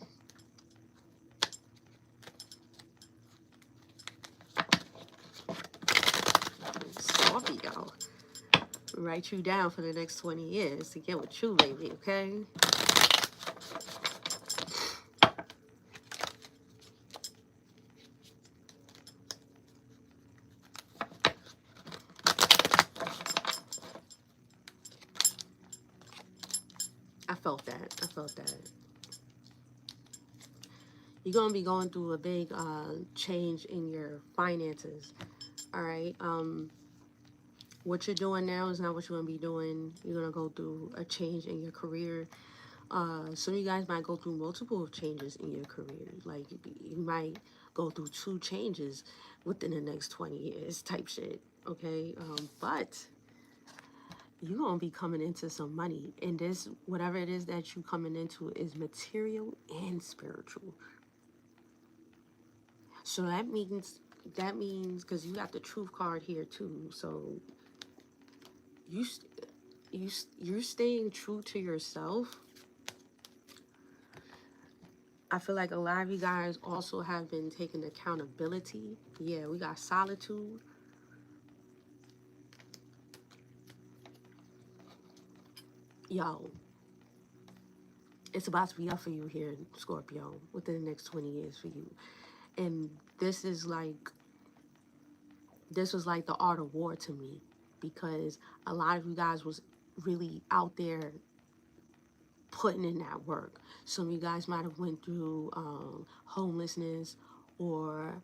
Scorpio. Write you down for the next 20 years to get with you, baby, okay? I felt that. I felt that. You're going to be going through a big change in your finances, all right? What you're doing now is not what you're going to be doing. You're going to go through a change in your career. Some of you guys might go through multiple changes in your career. Like, you might go through 2 changes within the next 20 years type shit, okay? But you're going to be coming into some money. And this, whatever it is that you're coming into, is material and spiritual. So that means, because you got the truth card here too. So you're staying true to yourself. I feel like a lot of you guys also have been taking accountability. Yeah, we got solitude. Yo, it's about to be up for you here, Scorpio, within the next 20 years for you. And this was like the art of war to me, because a lot of you guys was really out there putting in that work. Some of you guys might have went through homelessness, or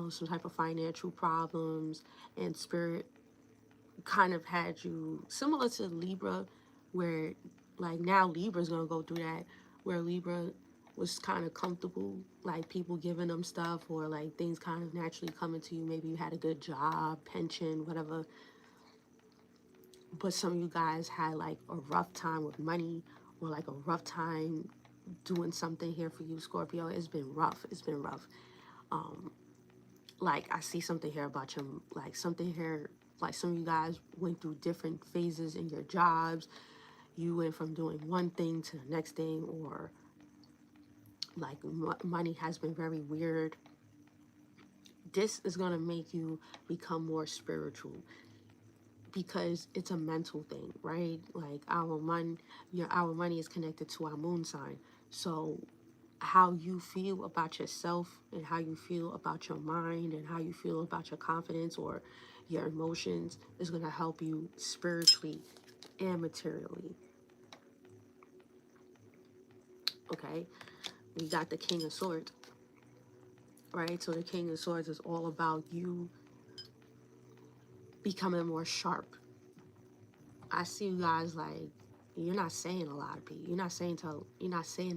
some type of financial problems, and spirit kind of had you similar to Libra, where like now Libra's gonna go through that, where Libra was kind of comfortable, like people giving them stuff, or like things kind of naturally coming to you. Maybe you had a good job, pension, whatever. But some of you guys had like a rough time with money, or like a rough time doing something here for you, Scorpio. It's been rough. It's been rough. Like I see something here about you, like something here, like some of you guys went through different phases in your jobs. You went from doing one thing to the next thing, or like money has been very weird. This is going to make you become more spiritual, because it's a mental thing, right? Like our money is connected to our moon sign. So how you feel about yourself, and how you feel about your mind, and how you feel about your confidence or your emotions is going to help you spiritually and materially. Okay, we got the King of Swords, right? So the King of Swords is all about you becoming more sharp. I see you guys like, you're not saying a lot of people. You're not saying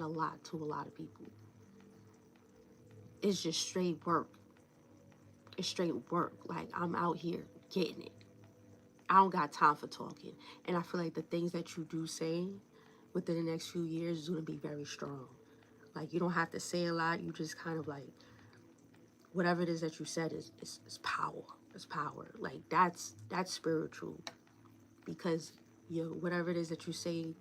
a lot to a lot of people. It's just straight work. It's straight work. Like, I'm out here getting it. I don't got time for talking. And I feel like the things that you do say within the next few years is going to be very strong. Like, you don't have to say a lot. You just kind of like, whatever it is that you said is power. It's power. Like, that's spiritual. Because whatever it is that you say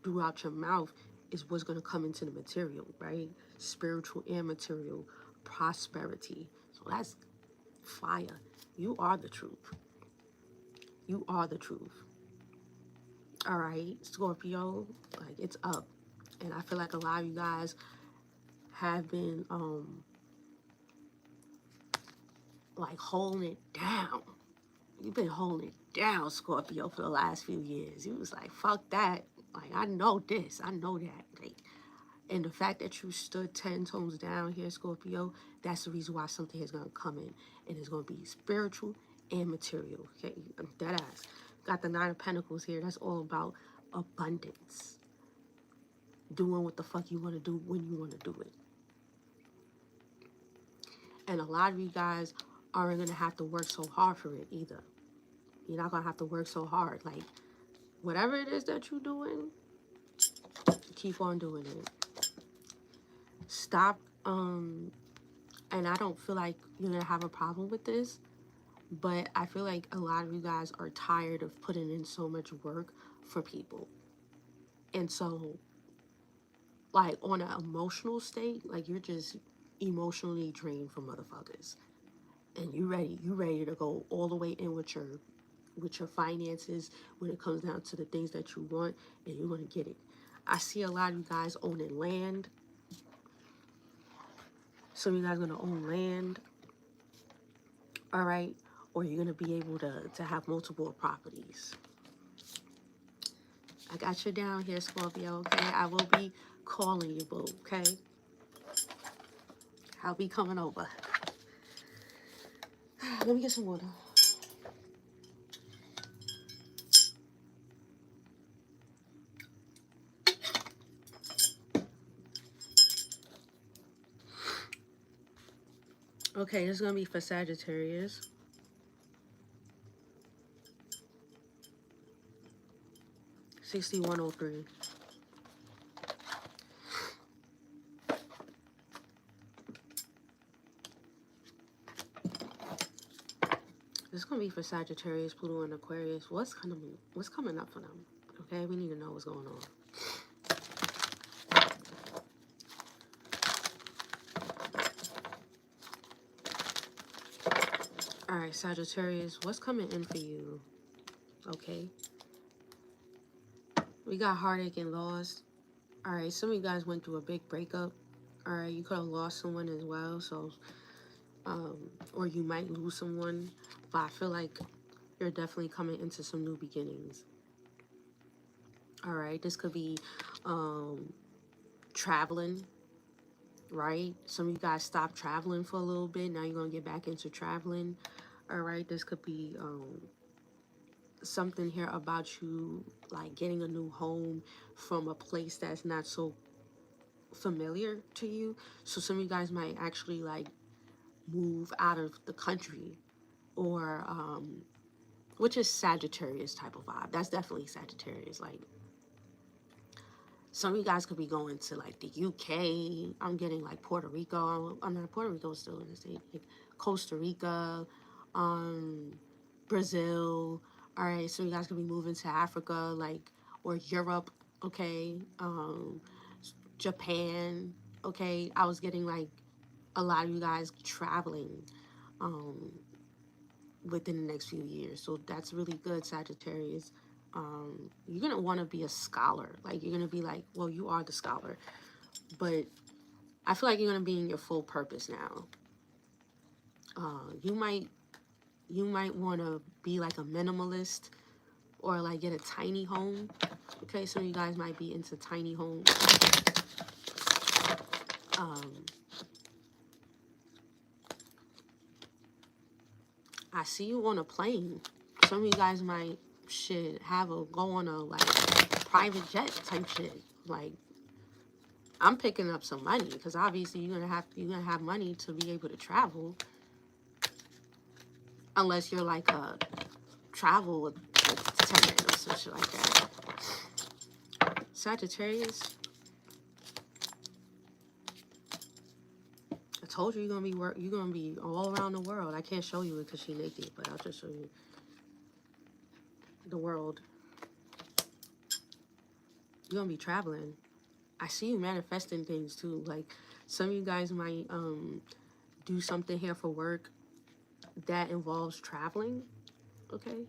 throughout your mouth is what's going to come into the material, right? Spiritual and material prosperity. So that's fire. You are the truth. You are the truth. All right, Scorpio, like, it's up. And I feel like a lot of you guys have been like holding it down. You've been holding it down, Scorpio, for the last few years. You was like, fuck that. Like, I know this. I know that. Like, and the fact that you stood 10 tones down here, Scorpio, that's the reason why something is going to come in. And it's going to be spiritual and material. Okay, I'm dead ass. Got the 9 of Pentacles here. That's all about abundance. Doing what the fuck you want to do when you want to do it. And a lot of you guys aren't going to have to work so hard for it either. You're not going to have to work so hard. Like, whatever it is that you're doing, Keep on doing it. Stop, and I don't feel like you're gonna have a problem with this, but I feel like a lot of you guys are tired of putting in so much work for people. And so, like, on an emotional state, like, you're just emotionally drained from motherfuckers. And you ready to go all the way in with your finances when it comes down to the things that you want, and you're gonna get it. I see a lot of you guys owning land. Some of you guys are gonna own land, all right? Or you're gonna be able to have multiple properties. I got you down here, Scorpio, okay? I will be calling you, boo, okay? I'll be coming over. Let me get some water. Okay, this is gonna be for Sagittarius. 𝕻𝖆𝖗𝖚𝖃. This is gonna be for Sagittarius, Pluto, and Aquarius. What's coming up for them? Okay, we need to know what's going on. All right, Sagittarius, what's coming in for you? Okay. We got heartache and loss. All right, some of you guys went through a big breakup. All right, you could have lost someone as well. So, or you might lose someone. But I feel like you're definitely coming into some new beginnings. All right, this could be traveling, right? Some of you guys stopped traveling for a little bit. Now you're going to get back into traveling. All right, this could be something here about you, like getting a new home from a place that's not so familiar to you. So some of you guys might actually like move out of the country, or which is Sagittarius type of vibe. That's definitely Sagittarius. Like, some of you guys could be going to like the UK. I'm getting like Puerto Rico. I'm not, Puerto Rico is still in the state. Like Costa Rica, Brazil. All right, so you guys could be moving to Africa, like, or Europe. Okay, Japan. Okay, I was getting like a lot of you guys traveling within the next few years. So that's really good, Sagittarius. You're going to want to be a scholar. Like, you're going to be like, well, you are the scholar. But I feel like you're going to be in your full purpose now. You might want to be like a minimalist, or like get a tiny home. Okay, so you guys might be into tiny homes. I see you on a plane. Some of you guys might go on a like private jet type shit. Like, I'm picking up some money because obviously you're gonna have money to be able to travel, unless you're like a travel attendant or some shit like that. Sagittarius, I told you you're gonna be all around the world. I can't show you it because she's naked, but I'll just show you the world. You're gonna be traveling. I see you manifesting things too. Like, some of you guys might do something here for work that involves traveling. Okay.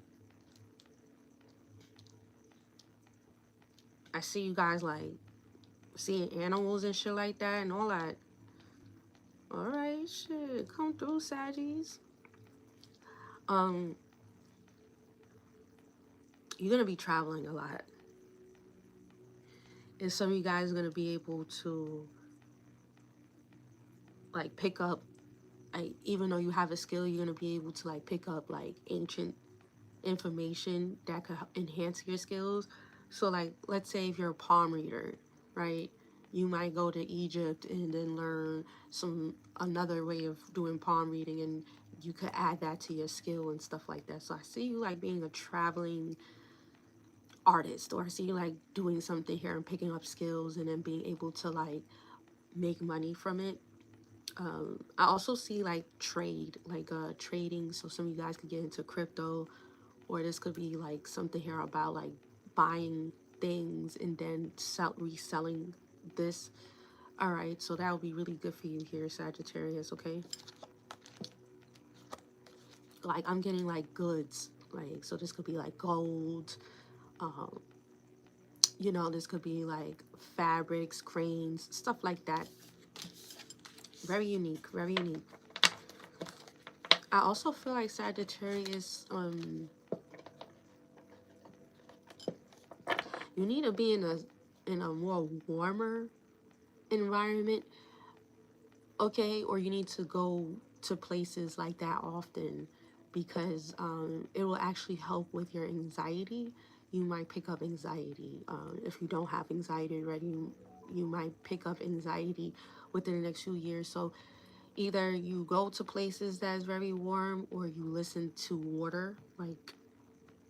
I see you guys like seeing animals and shit like that and all that. All right, shit, come through, Saggies. You're gonna be traveling a lot, and some of you guys are gonna be able to like pick up, like, even though you have a skill, you're gonna be able to like pick up like ancient information that could enhance your skills. So like, let's say if you're a palm reader, right, you might go to Egypt and then learn another way of doing palm reading, and you could add that to your skill and stuff like that. So I see you like being a traveling artist, or I see you like doing something here and picking up skills and then being able to like make money from it. I also see like trade, like trading. So some of you guys could get into crypto, or this could be like something here about like buying things and then reselling this. All right, so that would be really good for you here, Sagittarius. Okay, like I'm getting like goods, like, so this could be like gold, um you know, this could be like fabrics, cranes, stuff like that. Very unique, very unique. I also feel like Sagittarius, you need to be in a more warmer environment, okay? Or you need to go to places like that often, because it will actually help with your anxiety. You might pick up anxiety. If you don't have anxiety already, you might pick up anxiety within the next few years. So either you go to places that's very warm, or you listen to water. Like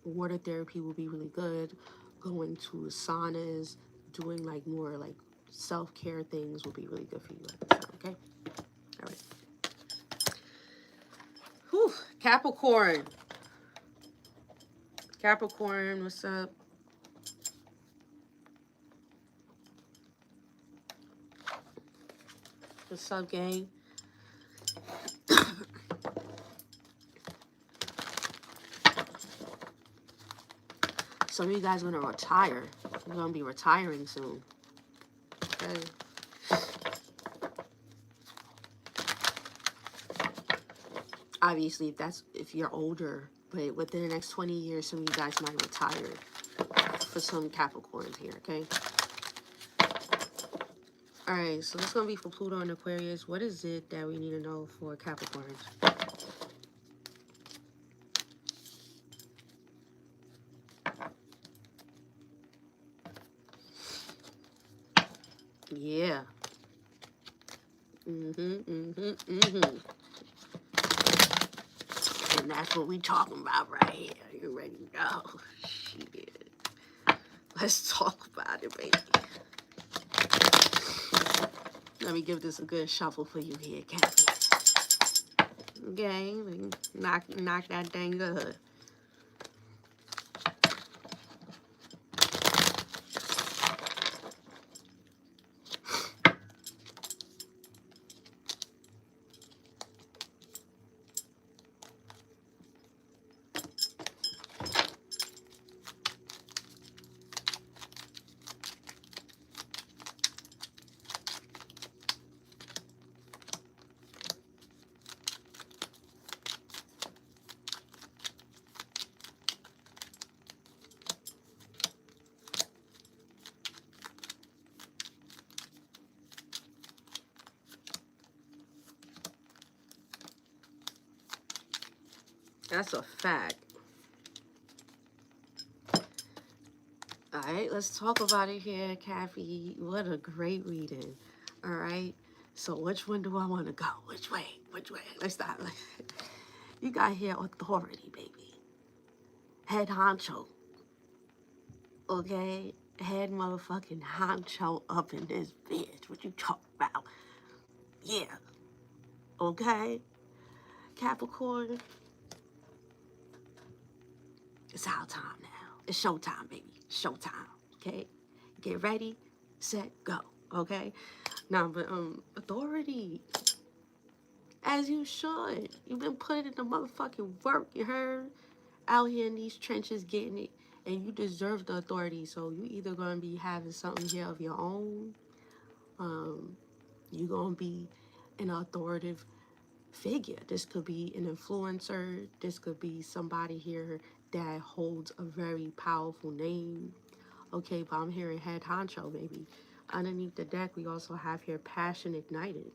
water therapy will be really good. Going to saunas, doing like more like self-care things will be really good for you at this time, okay? All right. Whew. Capricorn. Capricorn, what's up? What's up, gang? Some of you guys are going to retire. You're going to be retiring soon. Okay. Obviously, if you're older, but within the next 20 years, some of you guys might retire for some Capricorns here, okay? All right, so this is going to be for Pluto and Aquarius. What is it that we need to know for Capricorns? Yeah. And that's what we talking about right here. You ready to go? Shit. Let's talk about it, baby. Let me give this a good shuffle for you here, Cappy. Okay, knock that thing good. That's a fact. All right, let's talk about it here, Cappy. What a great reading. All right, so which one do I want to go? Which way? Which way? Let's start. You got here authority, baby. Head honcho. Okay? Head motherfucking honcho up in this bitch. What you talking about? Yeah. Okay? Capricorn, it's our time now. It's showtime, baby. Showtime. Okay? Get ready, set, go. Okay? Now, but authority. As you should. You've been putting in the motherfucking work, you heard? Out here in these trenches getting it. And you deserve the authority. So you either gonna be having something here of your own. You're gonna be an authoritative figure. This could be an influencer. This could be somebody here that holds a very powerful name. Okay, but I'm hearing head honcho, baby. Underneath the deck, we also have here passion ignited.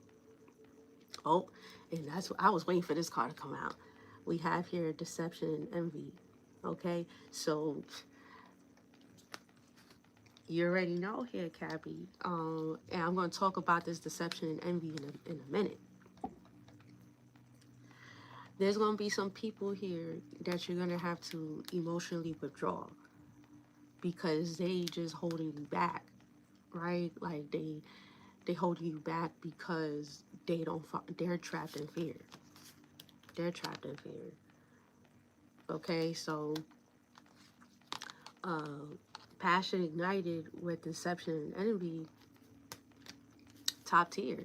Oh, and that's what I was waiting for this card to come out. We have here deception and envy. Okay, so you already know here, Cappy. And I'm going to talk about this deception and envy in a minute. There's going to be some people here that you're going to have to emotionally withdraw, because they just holding you back, right? Like they holding you back because they're trapped in fear. They're trapped in fear. Okay, so passion ignited with deception and envy, top tier.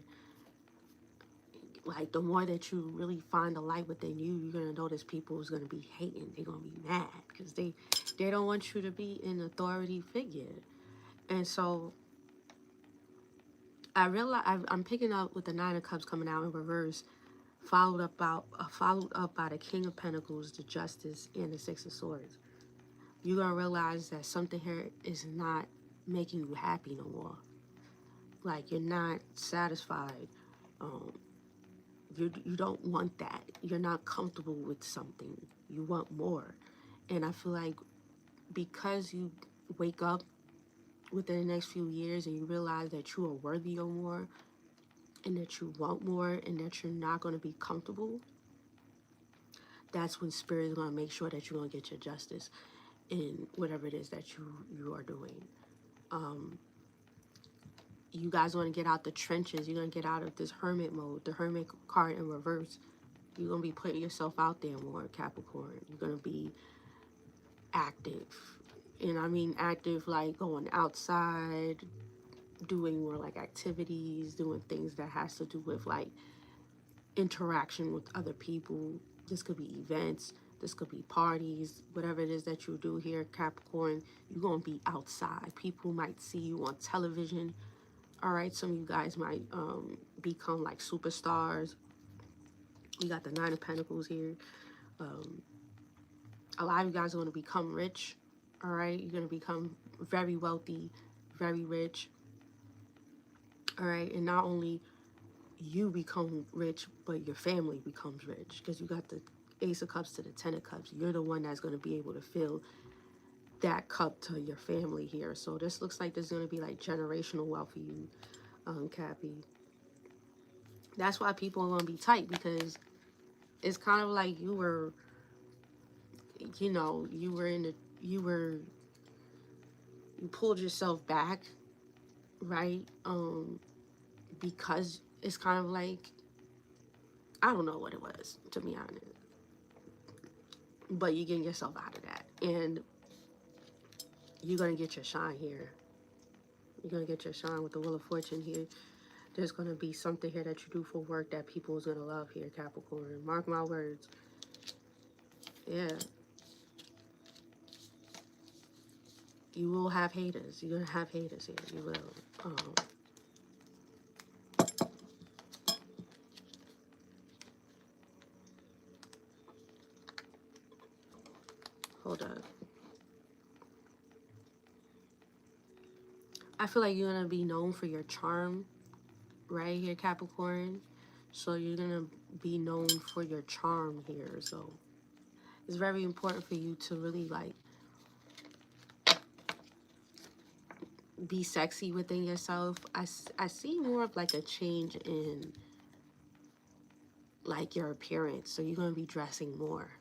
Like, the more that you really find the light within you, you're gonna notice people is gonna be hating. They're gonna be mad because they don't want you to be an authority figure. And so I realize I'm picking up with the Nine of Cups coming out in reverse, followed up by the King of Pentacles, the Justice, and the Six of Swords. You're gonna realize that something here is not making you happy no more. Like, you're not satisfied. You don't want that. You're not comfortable with something. You want more. And I feel like because you wake up within the next few years and you realize that you are worthy of more, and that you want more, and that you're not going to be comfortable, that's when Spirit is going to make sure that you're going to get your justice in whatever it is that you are doing. You guys want to get out the trenches. You're going to get out of this hermit mode, the hermit card in reverse. You're going to be putting yourself out there more, Capricorn. You're going to be active. And I mean active like going outside, doing more like activities, doing things that has to do with like interaction with other people. This could be events, this could be parties, whatever it is that you do here, Capricorn. You're going to be outside. People might see you on television. All right, some of you guys might become like superstars. You got the Nine of Pentacles here. A lot of you guys are going to become rich. All right, you're going to become very wealthy, very rich. All right, and not only you become rich, but your family becomes rich, because you got the Ace of Cups to the Ten of Cups. You're the one that's going to be able to fill that cup to your family here. So this looks like there's going to be like generational wealth for you, Cappy. That's why people are going to be tight, because it's kind of like you were, you know, you pulled yourself back, right? Because it's kind of like, I don't know what it was, to be honest, but you're getting yourself out of that, and you're going to get your shine here. You're going to get your shine with the Wheel of Fortune here. There's going to be something here that you do for work that people is going to love here, Capricorn. Mark my words. Yeah. You will have haters. You're going to have haters here. You will. Hold up. I feel like you're going to be known for your charm right here, Capricorn. So you're going to be known for your charm here. So it's very important for you to really like be sexy within yourself. I see more of like a change in like your appearance. So you're going to be dressing more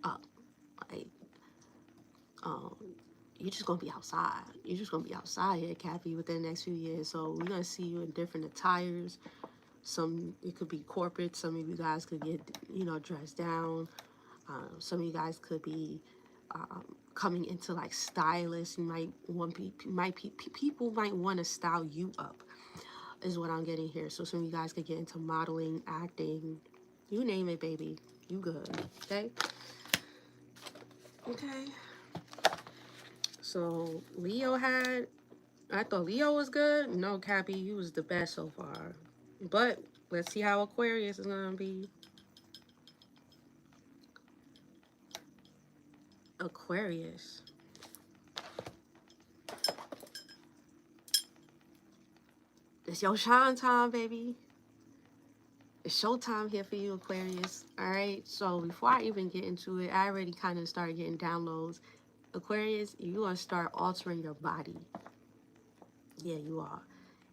up. Like, you're just going to be outside. You're just going to be outside here, Cappy, within the next few years. So we're going to see you in different attires. Some, it could be corporate. Some of you guys could get, you know, dressed down. Some of you guys could be coming into like stylists. You might want people might want to style you up, is what I'm getting here. So some of you guys could get into modeling, acting, you name it, baby. You good, okay? Okay. So Leo I thought Leo was good. No, Cappy, you was the best so far. But let's see how Aquarius is gonna be. Aquarius. It's your shine time, baby. It's showtime here for you, Aquarius. All right. So before I even get into it, I already kind of started getting downloads. Aquarius, you're going to start altering your body. Yeah, you are.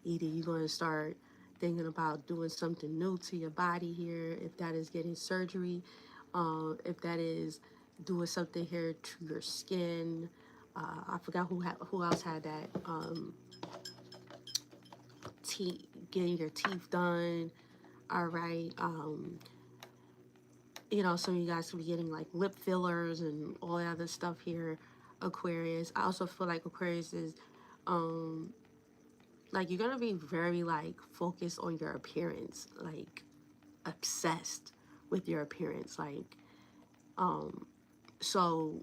Either you're going to start thinking about doing something new to your body here, if that is getting surgery, if that is doing something here to your skin, I forgot who else had that. Getting your teeth done. All right. You know, some of you guys could be getting like lip fillers and all that other stuff here, Aquarius. I also feel like Aquarius is, like, you're gonna be very like focused on your appearance, like obsessed with your appearance, like, so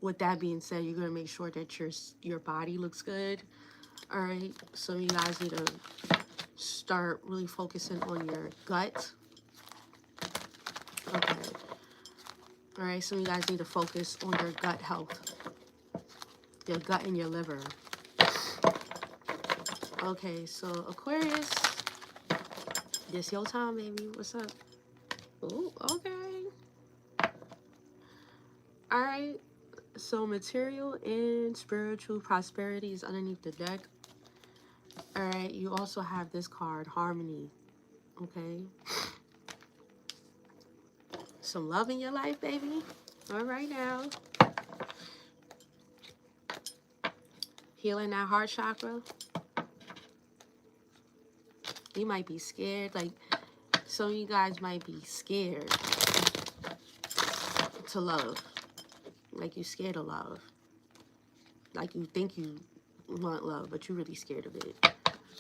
with that being said, you're gonna make sure that your body looks good. All right, so you guys need to start really focusing on your gut. Okay. All right, so you guys need to focus on your gut health, your gut and your liver. Okay, so Aquarius, this your time, baby. What's up? Oh, okay. All right. So material and spiritual prosperity is underneath the deck. All right. You also have this card, harmony. Okay. Some love in your life, baby. All right now. Healing that heart chakra. You might be scared. Like, some of you guys might be scared to love. Like, you're scared of love. Like, you think you want love, but you're really scared of it.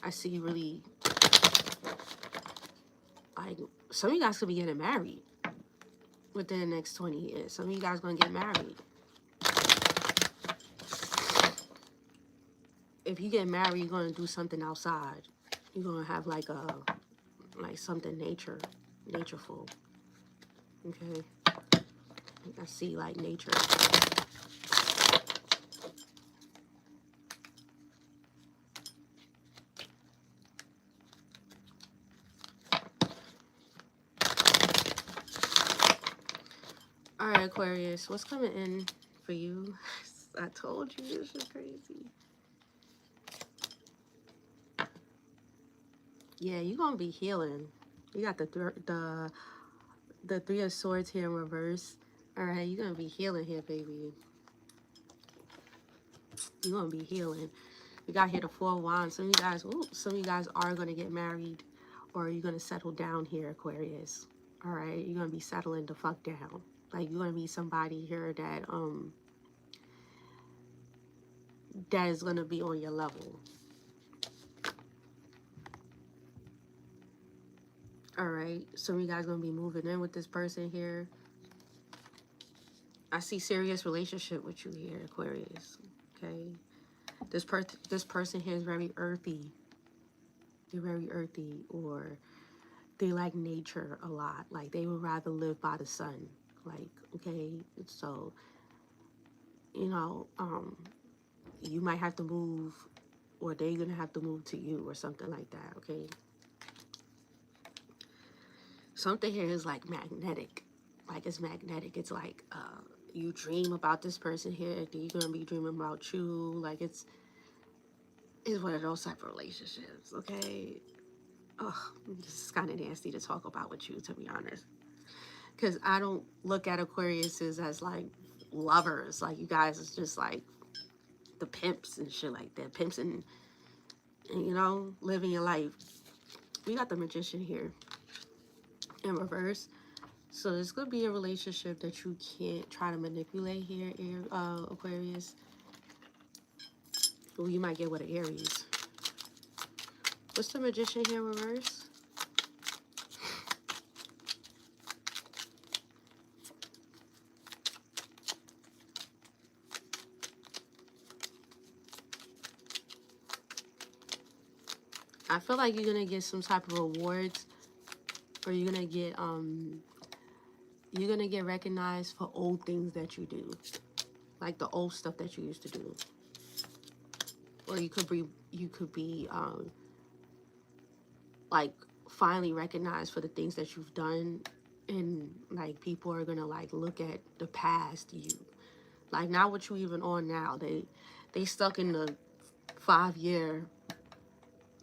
I see you really, like, some of you guys could be getting married within the next 20 years. Some of you guys going to get married. If you get married, you're going to do something outside. You're going to have like something natureful. Okay. I see like nature. All right, Aquarius, what's coming in for you? I told you this is crazy. Yeah, you're gonna be healing. You got the Three of Swords here in reverse. All right, you're gonna be healing here, baby. You're gonna be healing. We got here the Four of Wands. Some of you guys are gonna get married, or you're gonna settle down here, Aquarius. All right, you're gonna be settling the fuck down. Like, you're gonna be somebody here that that is gonna be on your level. All right, some of you guys gonna be moving in with this person here. I see serious relationship with you here, Aquarius. Okay, this person here is very earthy. They're very earthy, or they like nature a lot. Like, they would rather live by the sun. Like, okay, so, you know, you might have to move, or they're gonna have to move to you, or something like that. Okay, something here is like magnetic. Like, it's magnetic. It's like, you dream about this person here, then you're gonna be dreaming about you. Like, it's one of those type of relationships. Okay. Ugh, this is kind of nasty to talk about with you, to be honest, because I don't look at Aquariuses as like lovers. Like, you guys is just like the pimps and shit like that. Pimps and you know, living your life. We got the Magician here in reverse. So there's going to be a relationship that you can't try to manipulate here, Aquarius. Well, you might get with an Aries. What's the Magician here in reverse? I feel like you're going to get some type of rewards, or you're going to get recognized for old things that you do. Like the old stuff that you used to do. Or you could be like finally recognized for the things that you've done, and like people are gonna like look at the past you, like not what you even on now. They stuck in the 5 year,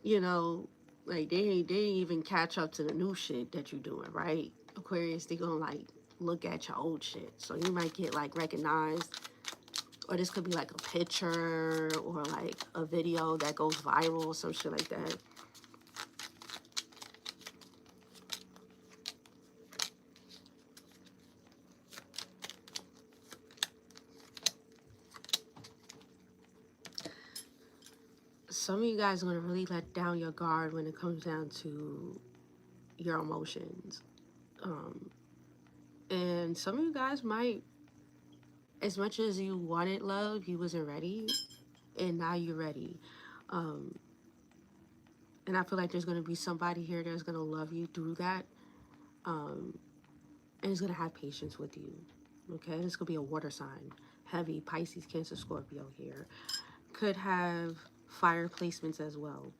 you know, like they didn't even catch up to the new shit that you're doing, right, Aquarius? They gonna like look at your old shit, so you might get like recognized, Or this could be like a picture or like a video that goes viral or some shit like that. Some of you guys are going to really let down your guard when it comes down to your emotions. And some of you guys might, as much as you wanted love, you wasn't ready, and now you're ready. And I feel like there's going to be somebody here that's going to love you through that, and is going to have patience with you. Okay, this could be a water sign. Heavy Pisces, Cancer, Scorpio here. Could have fire placements as well.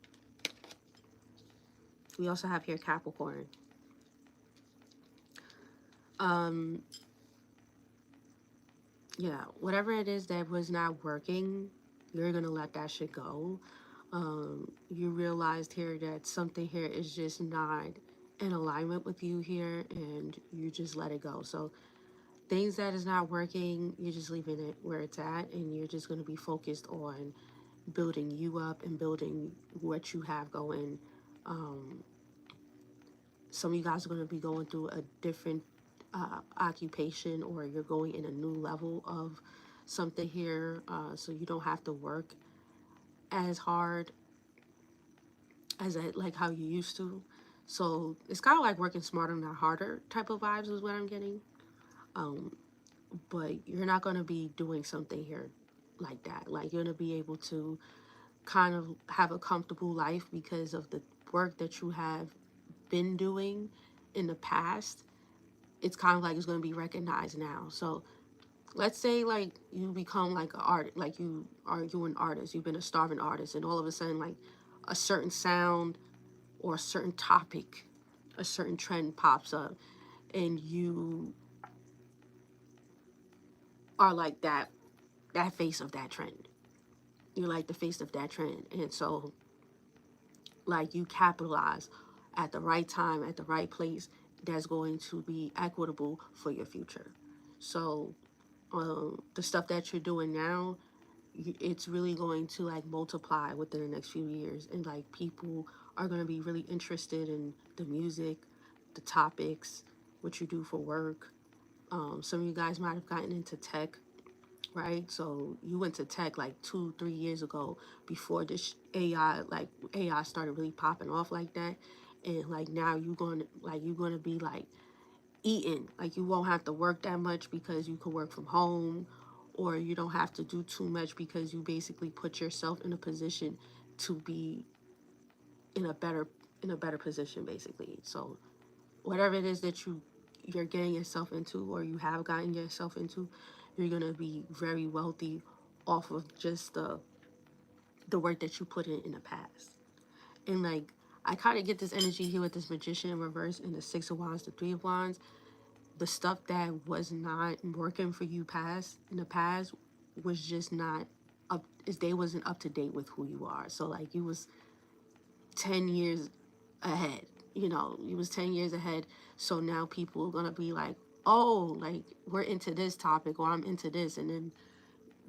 We also have here Capricorn. Yeah, whatever it is that was not working, you're going to let that shit go. You realized here that something here is just not in alignment with you here, and you just let it go. So things that is not working, you're just leaving it where it's at, and you're just going to be focused on building you up and building what you have going. Some of you guys are going to be going through a different occupation, or you're going in a new level of something here, so you don't have to work as hard as like how you used to. So it's kind of like working smarter, not harder type of vibes is what I'm getting. But you're not going to be doing something here like that. Like, you're going to be able to kind of have a comfortable life because of the work that you have been doing in the past. It's kind of like it's going to be recognized now. So let's say like you become like an artist, like you're an artist, you've been a starving artist, and all of a sudden like a certain sound or a certain topic, a certain trend pops up, and you are like that face of that trend. You're like the face of that trend. And so like you capitalize at the right time, at the right place, that's going to be equitable for your future. So the stuff that you're doing now, it's really going to like multiply within the next few years, and like people are going to be really interested in the music, the topics, what you do for work. Some of you guys might have gotten into tech, right? So you went to tech like 2-3 years ago, before this AI started really popping off like that. And like now you're going to be like eating, like you won't have to work that much because you can work from home, or you don't have to do too much because you basically put yourself in a position to be in a better position basically. So whatever it is that you're getting yourself into, or you have gotten yourself into, you're going to be very wealthy off of just the work that you put in the past. And like I kind of get this energy here with this Magician in reverse and the Six of Wands, the Three of Wands. The stuff that was not working for you in the past was just not up, is they wasn't up to date with who you are. So like you was 10 years ahead, you was 10 years ahead. So now people are gonna be like, oh, like we're into this topic, or I'm into this, and then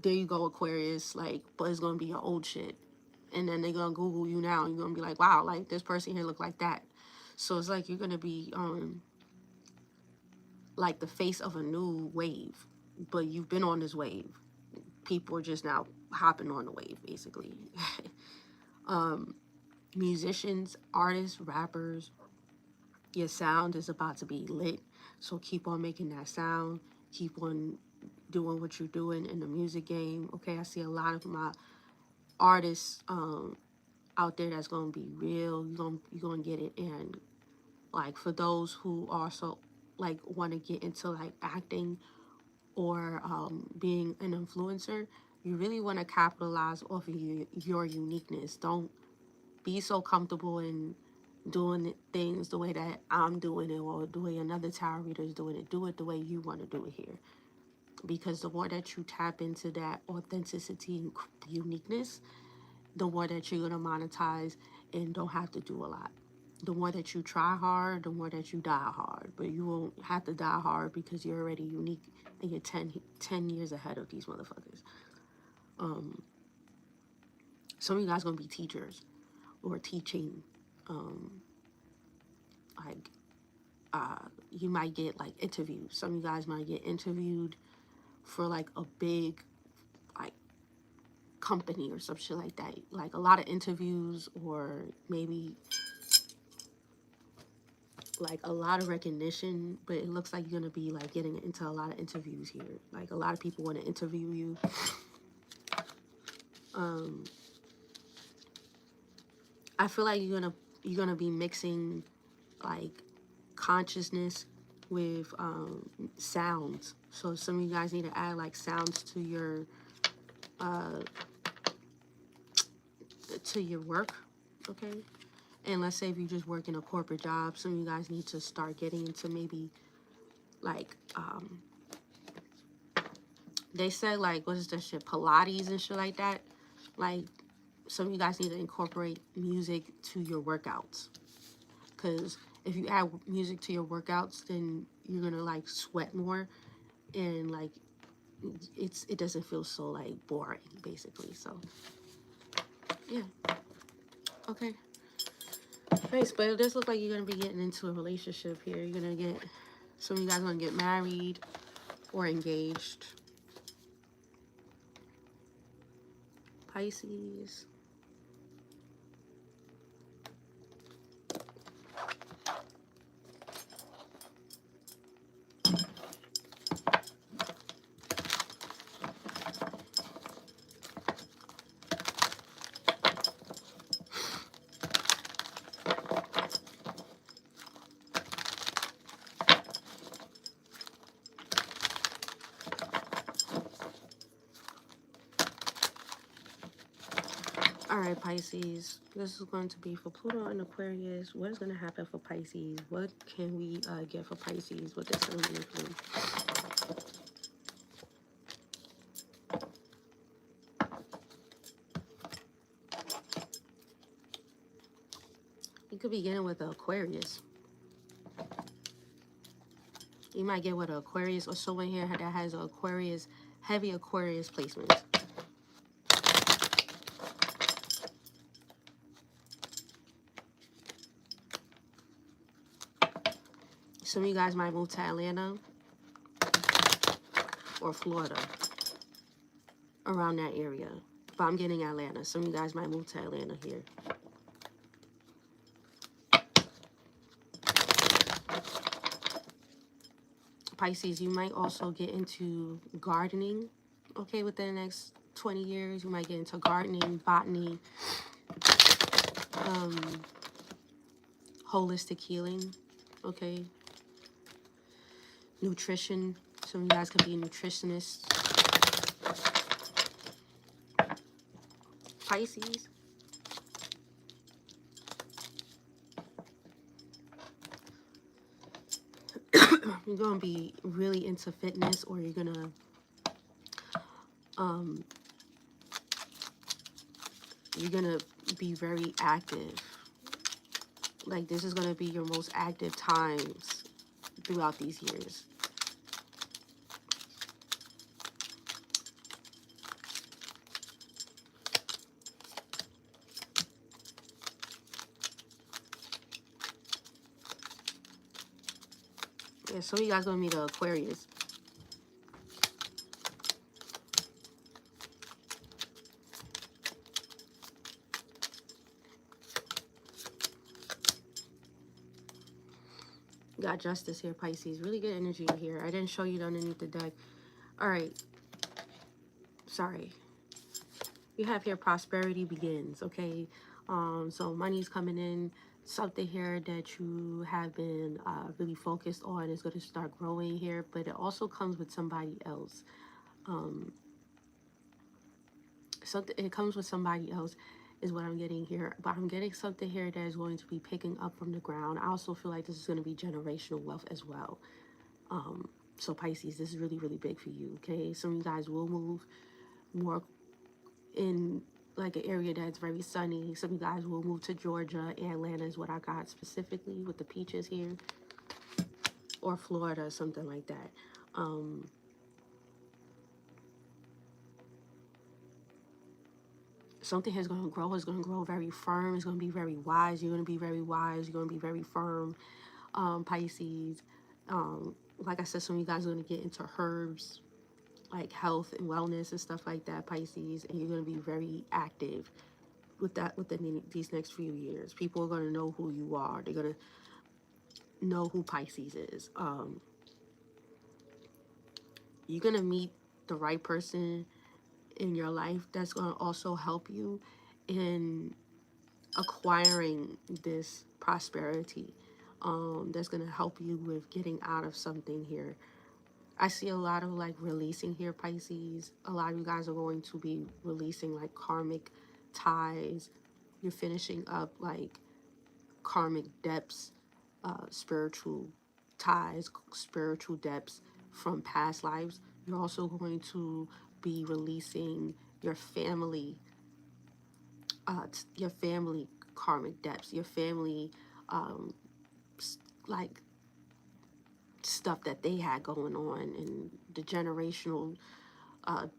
there you go, Aquarius, like, but it's gonna be your old shit. And then they're gonna Google you now, and you're gonna be like, wow, like this person here look like that. So it's like you're gonna be like the face of a new wave, but you've been on this wave. People are just now hopping on the wave, basically. Musicians, artists, rappers, your sound is about to be lit. So keep on making that sound. Keep on doing what you're doing in the music game. Okay, I see a lot of my artists out there that's gonna be real. You're gonna get it. And like for those who also like want to get into like acting, or being an influencer, you really want to capitalize off of your uniqueness. Don't be so comfortable in doing things the way that I'm doing it, or the way another tarot reader is doing it. Do it the way you want to do it here. Because the more that you tap into that authenticity and uniqueness, the more that you're going to monetize and don't have to do a lot. The more that you try hard, the more that you die hard. But you won't have to die hard because you're already unique and you're 10 years ahead of these motherfuckers. Some of you guys going to be teachers or teaching. Like, you might get like interviews. Some of you guys might get interviewed for like a big like company or some shit like that. Like a lot of interviews, or maybe like a lot of recognition, but it looks like you're going to be like getting into a lot of interviews here. Like a lot of people want to interview you. I feel like you're gonna be mixing like consciousness with sounds. So some of you guys need to add like sounds to your work, okay? And let's say if you just work in a corporate job, some of you guys need to start getting into maybe like they said like, what is that shit, Pilates and shit like that. Like some of you guys need to incorporate music to your workouts, because if you add music to your workouts, then you're gonna like sweat more, and like it doesn't feel so like boring, basically. So yeah, okay. Nice, but it does look like you're gonna be getting into a relationship here. You're gonna get, some of you guys are gonna get married or engaged. Pisces. All right, Pisces. This is going to be for Pluto and Aquarius. What is going to happen for Pisces? What can we get for Pisces with this illumination? You could be getting with the Aquarius. You might get with an Aquarius or someone here that has an Aquarius, heavy Aquarius placement. Some of you guys might move to Atlanta or Florida, around that area. But I'm getting Atlanta. Some of you guys might move to Atlanta here. Pisces, you might also get into gardening, okay, within the next 20 years. You might get into gardening, botany, holistic healing, okay, nutrition. Some of you guys could be nutritionists. Pisces. You're going to be really into fitness, or you're going to be very active. Like, this is going to be your most active times throughout these years. Yeah, some of you guys going to meet an Aquarius. Got Justice here, Pisces. Really good energy here. I didn't show you underneath the deck. All right. Sorry. You have here prosperity begins, okay? So money's coming in. Something here that you have been really focused on is going to start growing here, but it also comes with somebody else. It comes with somebody else is what I'm getting here, but I'm getting something here that is going to be picking up from the ground. I also feel like this is going to be generational wealth as well. So Pisces, this is really, really big for you, okay? Some of you guys will move more in like an area that's very sunny. Some of you guys will move to Georgia. Atlanta is what I got specifically with the peaches here, or Florida, something like that. something is going to grow. It's going to grow very firm. It's going to be very wise. You're going to be very wise. You're going to be very firm, Pisces. Like I said, some of you guys are going to get into herbs, like health and wellness and stuff like that, Pisces. And you're going to be very active with that within these next few years. People are going to know who you are. They're going to know who Pisces is. You're going to meet the right person in your life that's going to also help you in acquiring this prosperity, that's going to help you with getting out of something here. I see a lot of like releasing here, Pisces. A lot of you guys are going to be releasing like karmic ties. You're finishing up like karmic depths, spiritual ties, spiritual depths from past lives. You're also going to be releasing your family karmic depths, your family, um, like stuff that they had going on, and the generational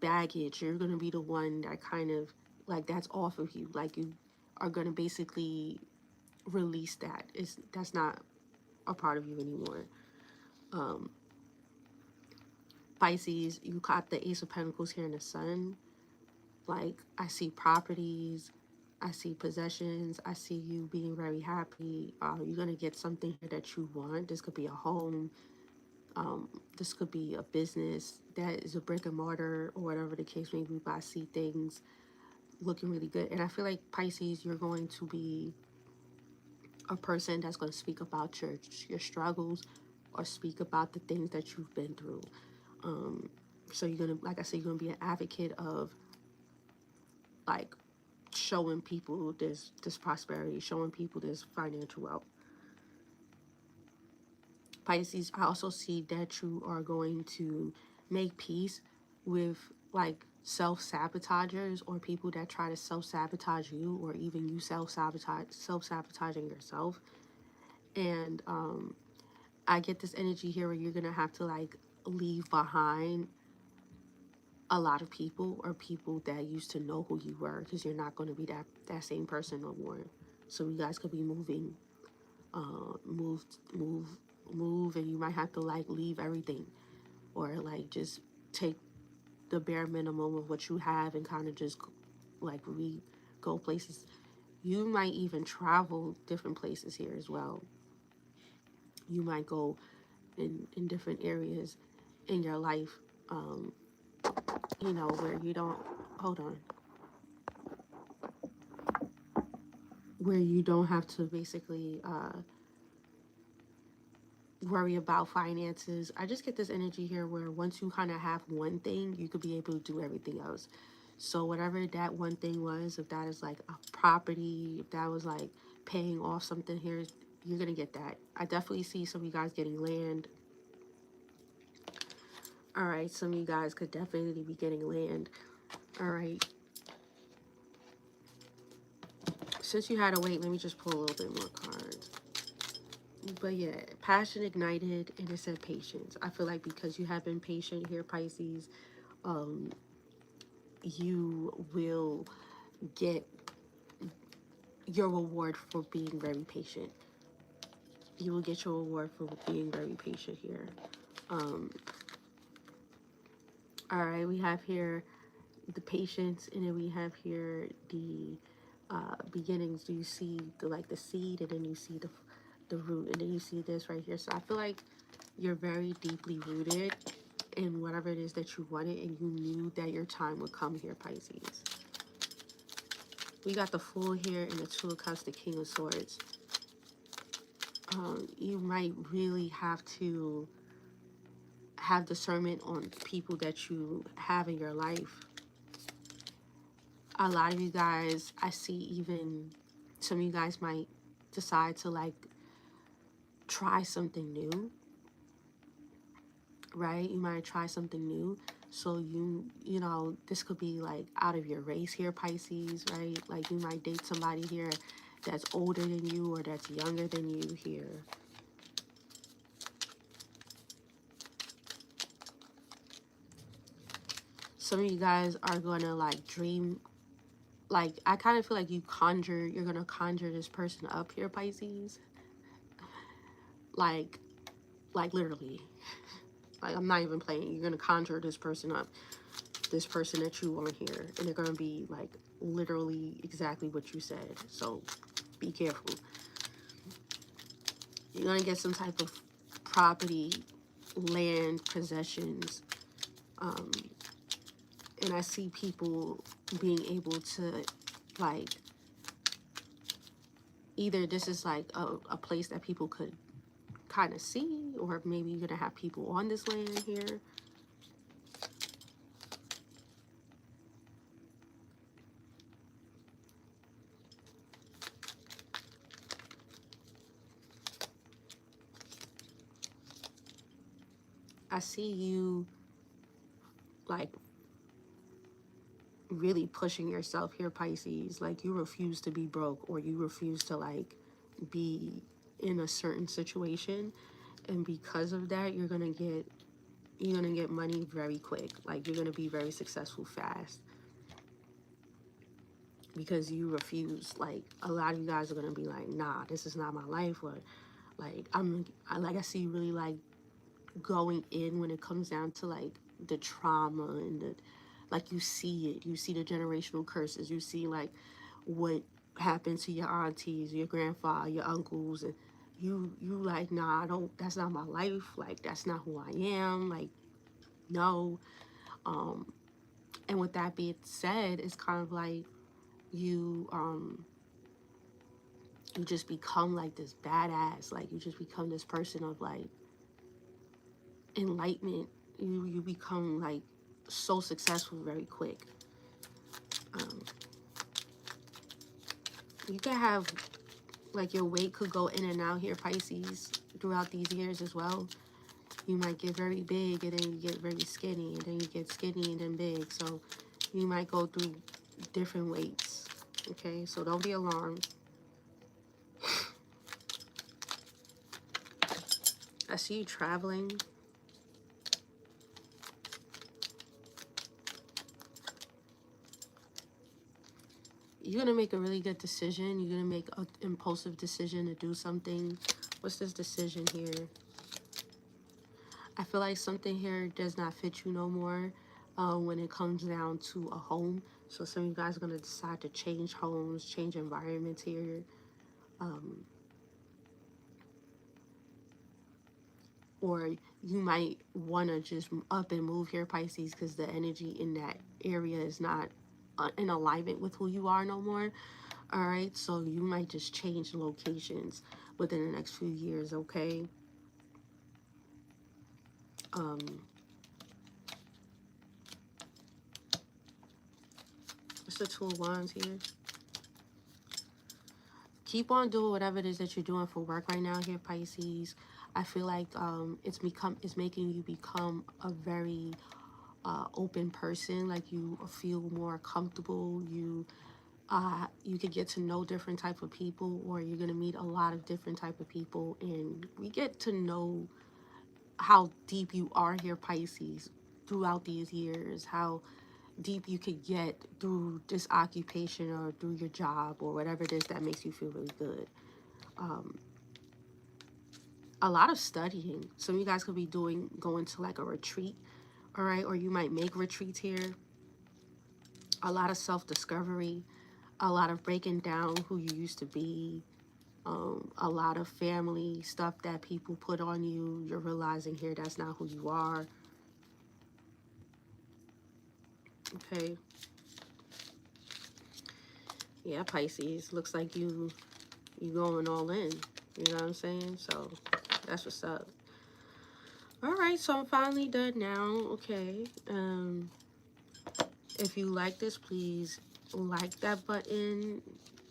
baggage. You're going to be the one that kind of like that's off of you. Like you are going to basically release that. That's not a part of you anymore. Pisces, you got the Ace of Pentacles here in the Sun. Like, I see properties, I see possessions, I see you being very happy. You're going to get something here that you want. This could be a home. This could be a business that is a brick and mortar or whatever the case may be. But I see things looking really good. And I feel like, Pisces, you're going to be a person that's going to speak about your struggles or speak about the things that you've been through. So you're going to, like I said, you're going to be an advocate of like showing people this prosperity, showing people this financial wealth. Pisces, I also see that you are going to make peace with like self-sabotagers or people that try to self-sabotage you, or even you self-sabotaging yourself. And I get this energy here where you're gonna have to like leave behind a lot of people, or people that used to know who you were, because you're not going to be that same person no more. So you guys could be moving, move, and you might have to like leave everything, or like just take the bare minimum of what you have and kind of just like go places. You might even travel different places here as well. You might go in different areas in your life, you know, where you don't, hold on, where you don't have to basically worry about finances. I just get this energy here where once you kind of have one thing, you could be able to do everything else. So whatever that one thing was, if that is like a property, if that was like paying off something here, you're going to get that. I definitely see some of you guys getting land. All right, some of you guys could definitely be getting land. All right. Since you had to wait, let me just pull a little bit more cards. But yeah, passion ignited, and it said patience. I feel like because you have been patient here, Pisces, you will get your reward for being very patient. You will get your reward for being very patient here. All right, we have here the patience, and then we have here the beginnings. Do you see the seed, and then you see the root, and then you see this right here. So I feel like you're very deeply rooted in whatever it is that you wanted, and you knew that your time would come here, Pisces. We got the Fool here and the Two of Cups, the King of Swords. You might really have to have discernment on people that you have in your life. A lot of you guys, I see even some of you guys might decide to like try something new, right? You might try something new. So you know, this could be like out of your race here, Pisces, right? Like you might date somebody here that's older than you or that's younger than you here. Some of you guys are going to like dream like, I kind of feel like you're going to conjure this person up here, Pisces. Like literally. Like, I'm not even playing. You're going to conjure this person up. This person that you want here. And they're going to be, like, literally exactly what you said. So, be careful. You're going to get some type of property, land, possessions. And I see people being able to, like, either this is, like, a place that people could kind of see, or maybe you're going to have people on this land here. I see you, like, really pushing yourself here, Pisces. Like, you refuse to be broke, or you refuse to, like, be in a certain situation. And because of that, you're gonna get money very quick. Like, you're gonna be very successful fast. Because you refuse. Like, a lot of you guys are gonna be like, nah, this is not my life. Or, like, I see you really, like, going in when it comes down to, like, the trauma and the, like, you see it. You see the generational curses. You see, like, what happened to your aunties, your grandfather, your uncles, and you like, nah, that's not my life. Like, that's not who I am. Like, no. And with that being said, it's kind of like you just become, like, this badass. Like, you just become this person of, like, enlightenment. You become, like, so successful very quick. You can have, like, your weight could go in and out here, Pisces, throughout these years as well. You might get very big, and then you get very skinny, and then you get skinny and then big. So you might go through different weights. Okay, so don't be alarmed. I see you traveling. You're going to make a really good decision. You're going to make an impulsive decision to do something. What's this decision here? I feel like something here does not fit you no more when it comes down to a home. So some of you guys are going to decide to change homes, change environments here. Or you might want to just up and move here, Pisces, because the energy in that area is not in alignment with who you are no more. All right, so you might just change locations within the next few years, okay? What's the Two of Wands here? Keep on doing whatever it is that you're doing for work right now here, Pisces. I feel like it's making you become a very open person. Like, you feel more comfortable. You could get to know different type of people, or you're gonna meet a lot of different type of people, and we get to know how deep you are here, Pisces, throughout these years. How deep you could get through this occupation, or through your job, or whatever it is that makes you feel really good. A lot of studying. Some of you guys could be going to, like, a retreat, all right? Or you might make retreats here. A lot of self-discovery, a lot of breaking down who you used to be, a lot of family stuff that people put on you. You're realizing here that's not who you are. Okay. Yeah, Pisces, looks like you going all in. You know what I'm saying? So that's what's up. All right, so I'm finally done now. Okay. If you like this, please like that button,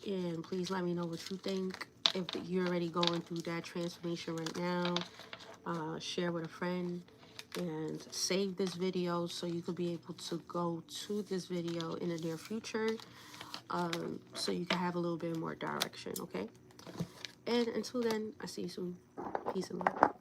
and please let me know what you think. If you're already going through that transformation right now, share with a friend, and save this video so you could be able to go to this video in the near future, so you can have a little bit more direction. Okay, and until then, I see you soon. Peace and love.